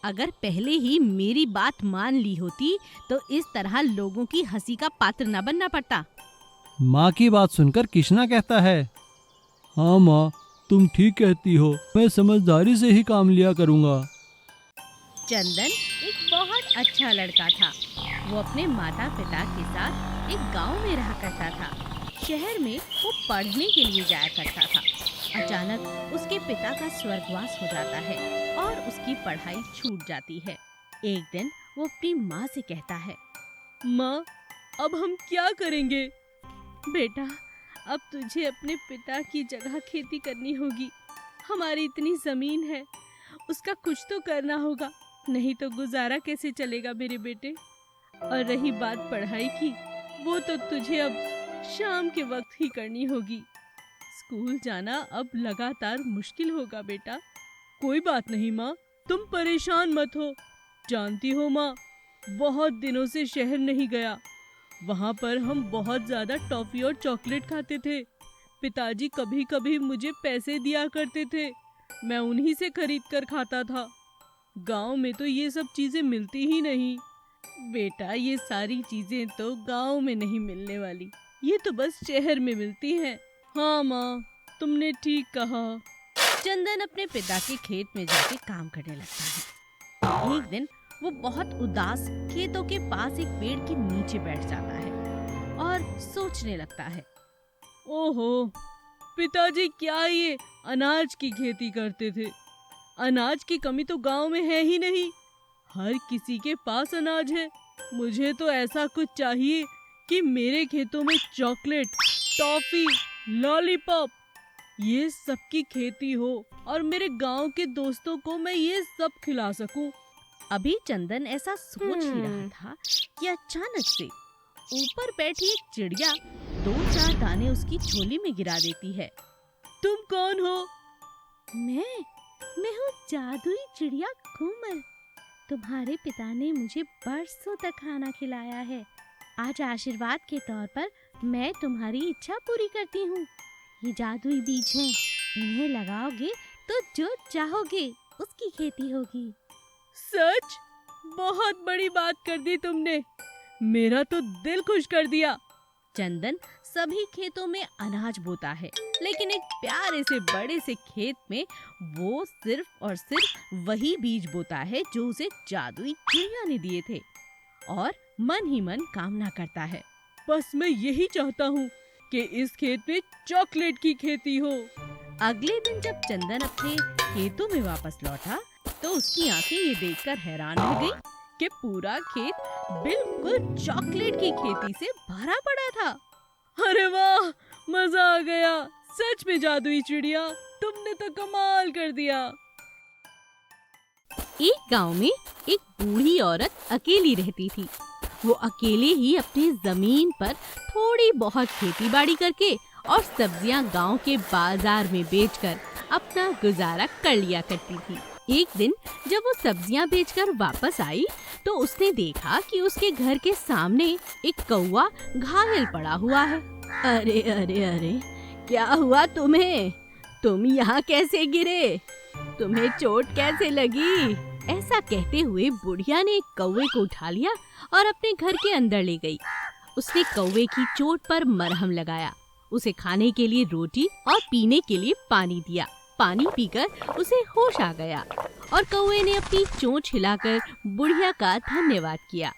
अगर पहले ही मेरी बात मान ली होती तो इस तरह लोगों की हंसी का पात्र न बनना पड़ता। माँ की बात सुनकर कृष्णा कहता है, हाँ माँ, तुम ठीक कहती हो, मैं समझदारी से ही काम लिया करूँगा। चंदन एक बहुत अच्छा लड़का था। वो अपने माता पिता के साथ एक गांव में रहा करता था। शहर में वो पढ़ने के लिए जाया करता था। अचानक उसके पिता का स्वर्गवास हो जाता है और उसकी पढ़ाई छूट जाती है। एक दिन वो अपनी माँ से कहता है, माँ, अब हम क्या करेंगे? बेटा, अब तुझे अपने पिता की जगह खेती करनी होगी। हमारी इतनी जमीन है, उसका कुछ तो करना होगा, नहीं तो गुजारा कैसे चलेगा मेरे बेटे। और रही बात पढ़ाई की, वो तो तुझे अब शाम के वक्त ही करनी होगी। स्कूल जाना अब लगातार मुश्किल होगा बेटा। कोई बात नहीं माँ, तुम परेशान मत हो। जानती हो माँ, बहुत दिनों से शहर नहीं गया। वहाँ पर हम बहुत ज्यादा टॉफी और चॉकलेट खाते थे। पिताजी कभी कभी मुझे पैसे दिया करते थे, मैं उन्हीं से खरीद कर खाता था। गांव में तो ये सब चीजें मिलती ही नहीं। बेटा, ये सारी चीजें तो गांव में नहीं मिलने वाली, ये तो बस शहर में मिलती हैं। हाँ माँ, तुमने ठीक कहा। चंदन अपने पिता के खेत में जाके काम करने लगता है। एक दिन वो बहुत उदास खेतों के पास एक पेड़ के नीचे बैठ जाता है और सोचने लगता है। ओहो, पिताजी क्या ये अनाज की खेती करते थे? अनाज की कमी तो गांव में है ही नहीं, हर किसी के पास अनाज है। मुझे तो ऐसा कुछ चाहिए कि मेरे खेतों में चॉकलेट, टॉफी, लॉलीपॉप, ये सब की खेती हो और मेरे गांव के दोस्तों को मैं ये सब खिला सकूं। अभी चंदन ऐसा सोच ही रहा था कि अचानक से ऊपर बैठी एक चिड़िया 2-4 दाने उसकी झोली में गिरा देती है। तुम कौन हो? मैं हूँ जादुई चिड़िया कोमल। तुम्हारे पिता ने मुझे बरसों तक खाना खिलाया है। आज आशीर्वाद के तौर पर मैं तुम्हारी इच्छा पूरी करती हूँ। ये जादुई बीज हैं, इन्हें लगाओगे तो जो चाहोगे उसकी खेती होगी। सच? बहुत बड़ी बात कर दी तुमने, मेरा तो दिल खुश कर दिया। चंदन सभी खेतों में अनाज बोता है, लेकिन एक प्यारे से बड़े से खेत में वो सिर्फ और सिर्फ वही बीज बोता है जो उसे जादुई चिड़िया ने दिए थे और मन ही मन कामना करता है। बस मैं यही चाहता हूँ कि इस खेत में चॉकलेट की खेती हो। अगले दिन जब चंदन अपने खेतों में वापस लौटा तो उसकी आंखें ये देखकर हैरान रह गई कि पूरा खेत बिल्कुल चॉकलेट की खेती से भरा पड़ा था। अरे वाह, मजा आ गया। सच में जादुई चिड़िया, तुमने तो कमाल कर दिया। एक गांव में एक बूढ़ी औरत अकेली रहती थी। वो अकेले ही अपनी जमीन पर थोड़ी बहुत खेती बाड़ी करके और सब्जियां गांव के बाजार में बेचकर अपना गुजारा कर लिया करती थी। एक दिन जब वो सब्जियां बेचकर वापस आई तो उसने देखा कि उसके घर के सामने एक कौवा घायल पड़ा हुआ है। अरे अरे अरे, क्या हुआ तुम्हें? तुम यहाँ कैसे गिरे? तुम्हें चोट कैसे लगी? ऐसा कहते हुए बुढ़िया ने कौवे को उठा लिया और अपने घर के अंदर ले गई। उसने कौवे की चोट पर मरहम लगाया, उसे खाने के लिए रोटी और पीने के लिए पानी दिया। पानी पीकर उसे होश आ गया और कौवे ने अपनी चोंच हिलाकर बुढ़िया का धन्यवाद किया।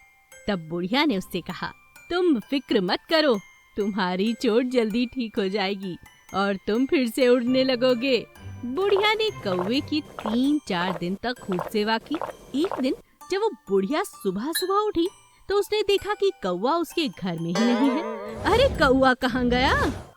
तब बुढ़िया ने उससे कहा, तुम फिक्र मत करो, तुम्हारी चोट जल्दी ठीक हो जाएगी और तुम फिर से उड़ने लगोगे। बुढ़िया ने कौवे की 3-4 दिन तक खूब सेवा की। एक दिन जब वो बुढ़िया सुबह सुबह उठी तो उसने देखा कि कौवा उसके घर में ही नहीं है। अरे कौवा कहाँ गया?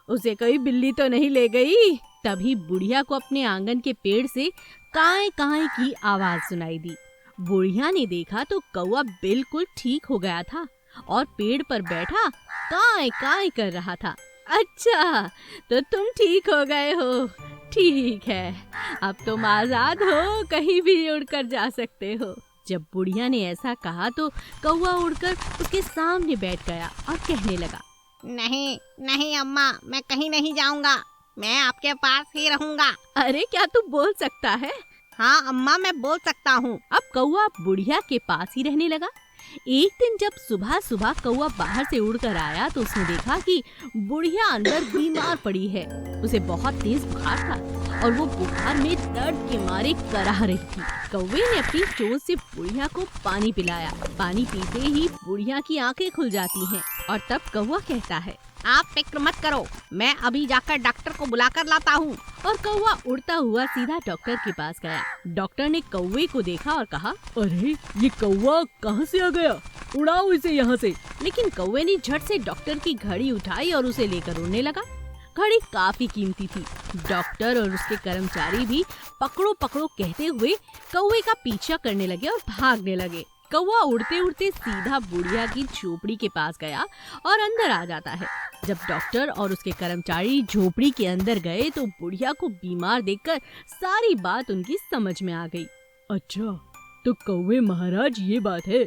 उसे कोई बिल्ली तो नहीं ले गई? तभी बुढ़िया को अपने आंगन के पेड़ से काए काए की आवाज सुनाई दी। बुढ़िया ने देखा तो कौवा बिल्कुल ठीक हो गया था और पेड़ पर बैठा काए काए कर रहा था। अच्छा, तो तुम ठीक हो गए हो। ठीक है, अब तुम आजाद हो, कहीं भी उड़कर जा सकते हो। जब बुढ़िया ने ऐसा कहा तो कौवा उड़कर उसके सामने बैठ गया और कहने लगा, नहीं नहीं अम्मा, मैं कहीं नहीं जाऊंगा, मैं आपके पास ही रहूंगा। अरे क्या तू बोल सकता है? हाँ अम्मा, मैं बोल सकता हूँ। अब कौवा बुढ़िया के पास ही रहने लगा। एक दिन जब सुबह सुबह कौवा बाहर से उड़कर आया तो उसने देखा कि बुढ़िया अंदर बीमार पड़ी है। उसे बहुत तेज बुखार था और वो बुखार में दर्द के मारे कराह रही थी। कौवे ने अपनी चोंच से बुढ़िया को पानी पिलाया। पानी पीते ही बुढ़िया की आंखें खुल जाती हैं और तब कौवा कहता है, आप फिक्र मत करो, मैं अभी जाकर डॉक्टर को बुलाकर लाता हूँ। और कौवा उड़ता हुआ सीधा डॉक्टर के पास गया। डॉक्टर ने कौवे को देखा और कहा, अरे ये कौवा कहाँ से आ गया? उड़ाओ इसे यहाँ से। लेकिन कौवे ने झट से डॉक्टर की घड़ी उठाई और उसे लेकर उड़ने लगा। घड़ी काफी कीमती थी। डॉक्टर और उसके कर्मचारी भी पकड़ो पकड़ो कहते हुए कौवे का पीछा करने लगे और भागने लगे। कौवा उड़ते उड़ते सीधा बुढ़िया की झोपड़ी के पास गया और अंदर आ जाता है। जब डॉक्टर और उसके कर्मचारी झोपड़ी के अंदर गए तो बुढ़िया को बीमार देखकर सारी बात उनकी समझ में आ गई। अच्छा, तो कौवे महाराज ये बात है,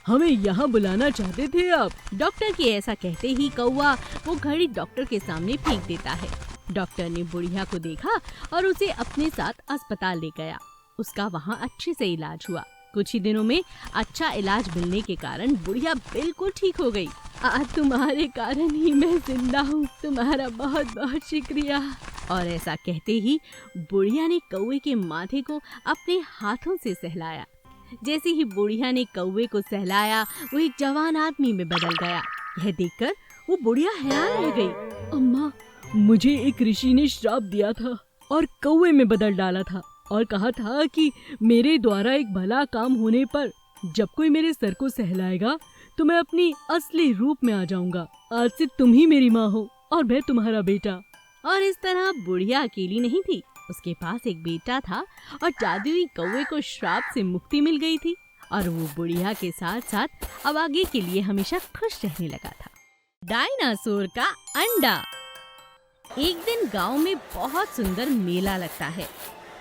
हमें यहाँ बुलाना चाहते थे आप? डॉक्टर के ऐसा कहते ही कौवा वो घड़ी डॉक्टर के सामने फेंक देता है। डॉक्टर ने बुढ़िया को देखा और उसे अपने साथ अस्पताल ले गया। उसका वहाँ अच्छे से इलाज हुआ। कुछ ही दिनों में अच्छा इलाज मिलने के कारण बुढ़िया बिल्कुल ठीक हो गई। आज तुम्हारे कारण ही मैं जिंदा हूँ, तुम्हारा बहुत बहुत शुक्रिया। और ऐसा कहते ही बुढ़िया ने कौवे के माथे को अपने हाथों से सहलाया। जैसे ही बुढ़िया ने कौवे को सहलाया वो एक जवान आदमी में बदल गया। यह देखकर वो बुढ़िया हैरान रह गई। अम्मा, मुझे एक ऋषि ने श्राप दिया था और कौवे में बदल डाला था और कहा था कि मेरे द्वारा एक भला काम होने पर जब कोई मेरे सर को सहलाएगा तो मैं अपनी असली रूप में आ जाऊंगा। आज से तुम ही मेरी माँ हो और मैं तुम्हारा बेटा। और इस तरह बुढ़िया अकेली नहीं थी, उसके पास एक बेटा था और जादुई कौवे को श्राप से मुक्ति मिल गई थी और वो बुढ़िया के साथ साथ अब आगे के लिए हमेशा खुश रहने लगा था। डायनासोर का अंडा। एक दिन गांव में बहुत सुंदर मेला लगता है।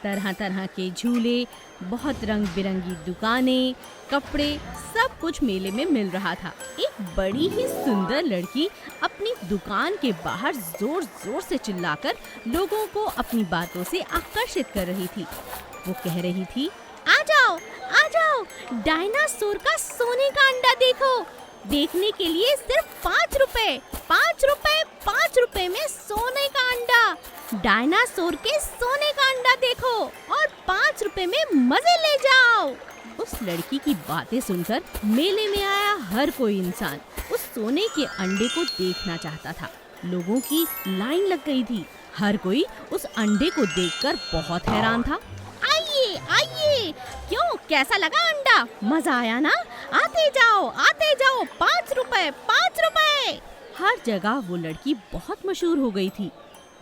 तरह तरह के झूले, बहुत रंग बिरंगी दुकानें, कपड़े, सब कुछ मेले में मिल रहा था। एक बड़ी ही सुंदर लड़की अपनी दुकान के बाहर जोर जोर से चिल्लाकर लोगों को अपनी बातों से आकर्षित कर रही थी। वो कह रही थी, आ जाओ, डायनासोर का सोने का अंडा देखो। देखने के लिए सिर्फ 5 रुपए, 5 रुपए, 5 रुपए में सोने का अंडा। डायनासोर के सोने का अंडा देखो और 5 रुपए में मजे ले जाओ। उस लड़की की बातें सुनकर मेले में आया हर कोई इंसान उस सोने के अंडे को देखना चाहता था। लोगों की लाइन लग गई थी। हर कोई उस अंडे को देखकर बहुत हैरान था। आइए आइए, क्यों, कैसा लगा अंडा? मजा आया ना? आते जाओ 5 रुपए 5 रुपए। हर जगह वो लड़की बहुत मशहूर हो गई थी।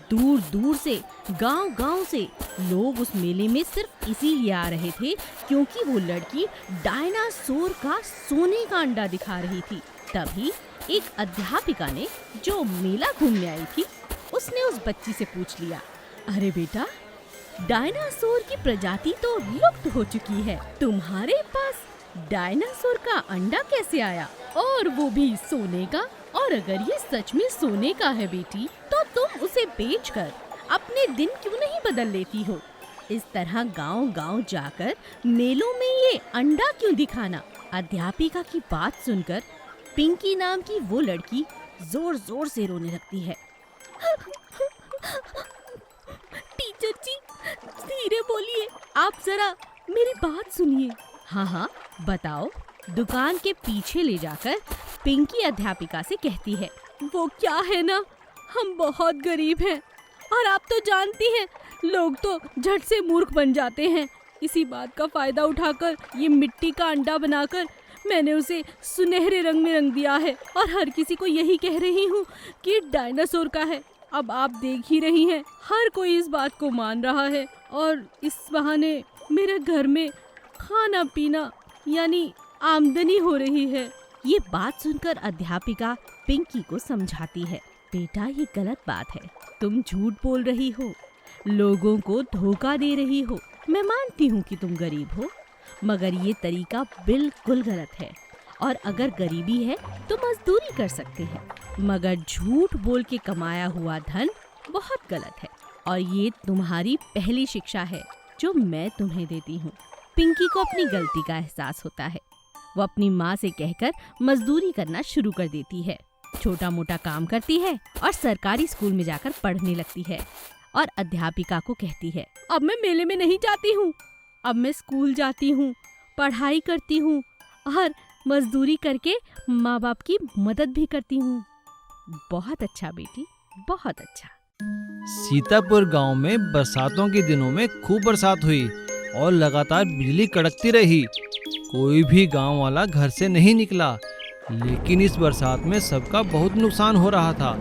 दूर दूर से, गांव-गांव से लोग उस मेले में सिर्फ इसीलिए आ रहे थे क्योंकि वो लड़की डायनासोर का सोने का अंडा दिखा रही थी। तभी एक अध्यापिका ने, जो मेला घूमने आई थी, उसने उस बच्ची से पूछ लिया, अरे बेटा, डायनासोर की प्रजाति तो लुप्त हो चुकी है, तुम्हारे पास डायनासोर का अंडा कैसे आया, और वो भी सोने का? और अगर ये सच में सोने का है बेटी, तो तुम उसे बेचकर अपने दिन क्यों नहीं बदल लेती हो? इस तरह गांव-गांव जाकर मेलों में ये अंडा क्यों दिखाना? अध्यापिका की बात सुनकर पिंकी नाम की वो लड़की जोर-जोर से रोने लगती है। टीचर जी, धीरे बोलिए, आप जरा मेरी बात सुनिए। हाँ, बताओ। दुकान के पीछे ले जाकर पिंकी अध्यापिका से कहती है, वो क्या है ना, हम बहुत गरीब हैं और आप तो जानती हैं, लोग तो झट से मूर्ख बन जाते हैं। इसी बात का फायदा उठाकर ये मिट्टी का अंडा बनाकर मैंने उसे सुनहरे रंग में रंग दिया है और हर किसी को यही कह रही हूँ कि डायनासोर का है। अब आप देख ही रही हैं, हर कोई इस बात को मान रहा है और इस बहाने मेरे घर में खाना पीना यानी आमदनी हो रही है। ये बात सुनकर अध्यापिका पिंकी को समझाती है, बेटा ये गलत बात है, तुम झूठ बोल रही हो, लोगों को धोखा दे रही हो। मैं मानती हूँ कि तुम गरीब हो, मगर ये तरीका बिल्कुल गलत है और अगर गरीबी है तो मजदूरी कर सकते हैं, मगर झूठ बोल के कमाया हुआ धन बहुत गलत है और ये तुम्हारी पहली शिक्षा है जो मैं तुम्हें देती हूँ। पिंकी को अपनी गलती का एहसास होता है। वो अपनी माँ से कहकर मजदूरी करना शुरू कर देती है, छोटा मोटा काम करती है और सरकारी स्कूल में जाकर पढ़ने लगती है और अध्यापिका को कहती है, अब मैं मेले में नहीं जाती हूँ, अब मैं स्कूल जाती हूँ, पढ़ाई करती हूँ और मजदूरी करके माँ बाप की मदद भी करती हूँ। बहुत अच्छा बेटी, बहुत अच्छा। सीतापुर गांव में बरसातों के दिनों में खूब बरसात हुई और लगातार बिजली कड़कती रही। कोई भी गांव वाला घर से नहीं निकला, लेकिन इस बरसात में सबका बहुत नुकसान हो रहा था।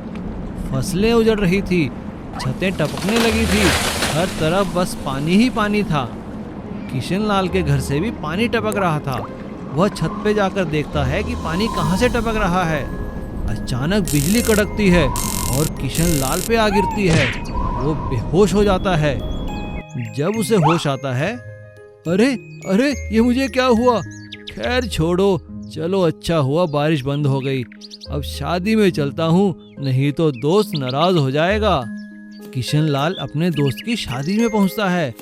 फसलें उजड़ रही थी, छतें टपकने लगी थी, हर तरफ बस पानी ही पानी था। किशन लाल के घर से भी पानी टपक रहा था। वह छत पे जाकर देखता है कि पानी कहाँ से टपक रहा है। अचानक बिजली कड़कती है और किशन लाल पे आ गिरती है। वो बेहोश हो जाता है। जब उसे होश आता है, अरे अरे ये मुझे क्या हुआ? खैर छोड़ो, चलो अच्छा हुआ बारिश बंद हो गई। अब शादी में चलता हूँ, नहीं तो दोस्त नाराज हो जाएगा। किशन लाल अपने दोस्त की शादी में पहुँचता है,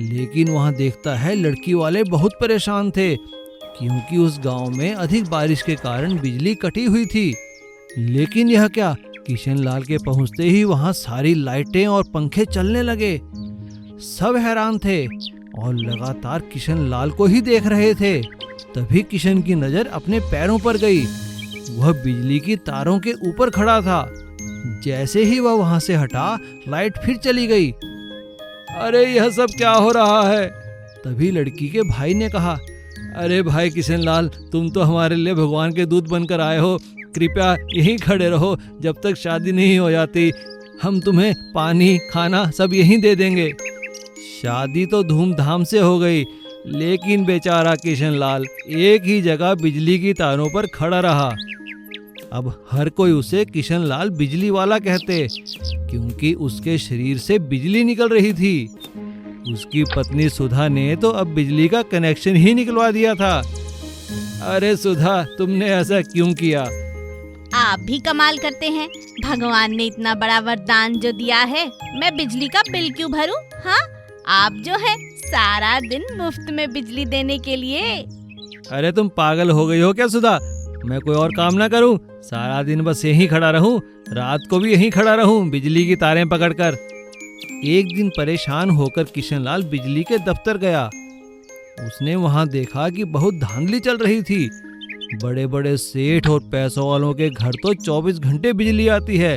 लेकिन वहाँ देखता है लड़की वाले बहुत परेशान थे क्योंकि उस गांव में अधिक बारिश के कारण बिजली कटी हुई थी। लेकिन यह क्या, किशन लाल के पहुँचते ही वहाँ सारी लाइटें और पंखे चलने लगे। सब हैरान थे और लगातार किशन लाल को ही देख रहे थे। तभी किशन की नजर अपने पैरों पर गई। वह बिजली की तारों के ऊपर खड़ा था। जैसे ही वह वहां से हटा, लाइट फिर चली गई। अरे यह सब क्या हो रहा है? तभी लड़की के भाई ने कहा, अरे भाई किशन लाल, तुम तो हमारे लिए भगवान के दूत बनकर आए हो। कृपया यहीं खड़े रहो, जब तक शादी नहीं हो जाती। हम तुम्हें पानी खाना सब यहीं दे देंगे। शादी तो धूमधाम से हो गई, लेकिन बेचारा किशन लाल एक ही जगह बिजली की तारों पर खड़ा रहा। अब हर कोई उसे किशन लाल बिजली वाला कहते, क्योंकि उसके शरीर से बिजली निकल रही थी। उसकी पत्नी सुधा ने तो अब बिजली का कनेक्शन ही निकलवा दिया था। अरे सुधा, तुमने ऐसा क्यों किया? आप भी कमाल करते हैं। भगवान ने इतना बड़ा वरदान जो दिया है, मैं बिजली का बिल क्यों भरूं? हाँ, आप जो है सारा दिन मुफ्त में बिजली देने के लिए। अरे तुम पागल हो गई हो क्या सुधा? मैं कोई और काम ना करूं? सारा दिन बस यहीं खड़ा रहूं, रात को भी यहीं खड़ा रहूं बिजली की तारें पकड़कर। एक दिन परेशान होकर किशन लाल बिजली के दफ्तर गया। उसने वहां देखा कि बहुत धांधली चल रही थी। बड़े बड़े सेठ और पैसों वालों के घर तो 24 घंटे बिजली आती है,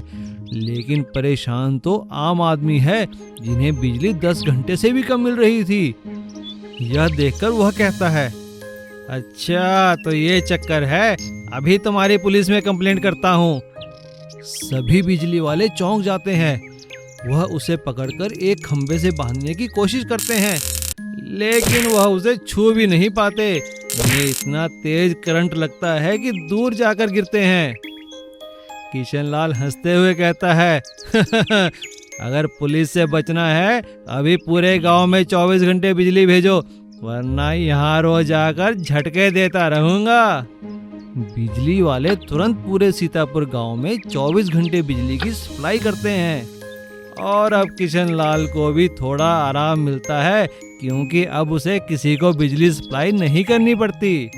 लेकिन परेशान तो आम आदमी है जिन्हें बिजली 10 घंटे से भी कम मिल रही थी। यह देखकर वह कहता है, अच्छा तो ये चक्कर है, अभी तुम्हारी पुलिस में कंप्लेंट करता हूँ। सभी बिजली वाले चौंक जाते हैं। वह उसे पकड़कर एक खंबे से बांधने की कोशिश करते हैं, लेकिन वह उसे छू भी नहीं पाते। उन्हें इतना तेज करंट लगता है कि दूर जाकर गिरते हैं। किशनलाल हंसते हुए कहता है अगर पुलिस से बचना है अभी पूरे गांव में 24 घंटे बिजली भेजो, वरना यहाँ रोज आकर झटके देता रहूंगा। बिजली वाले तुरंत पूरे सीतापुर गांव में 24 घंटे बिजली की सप्लाई करते हैं। और अब किशनलाल को भी थोड़ा आराम मिलता है, क्योंकि अब उसे किसी को बिजली सप्लाई नहीं करनी पड़ती।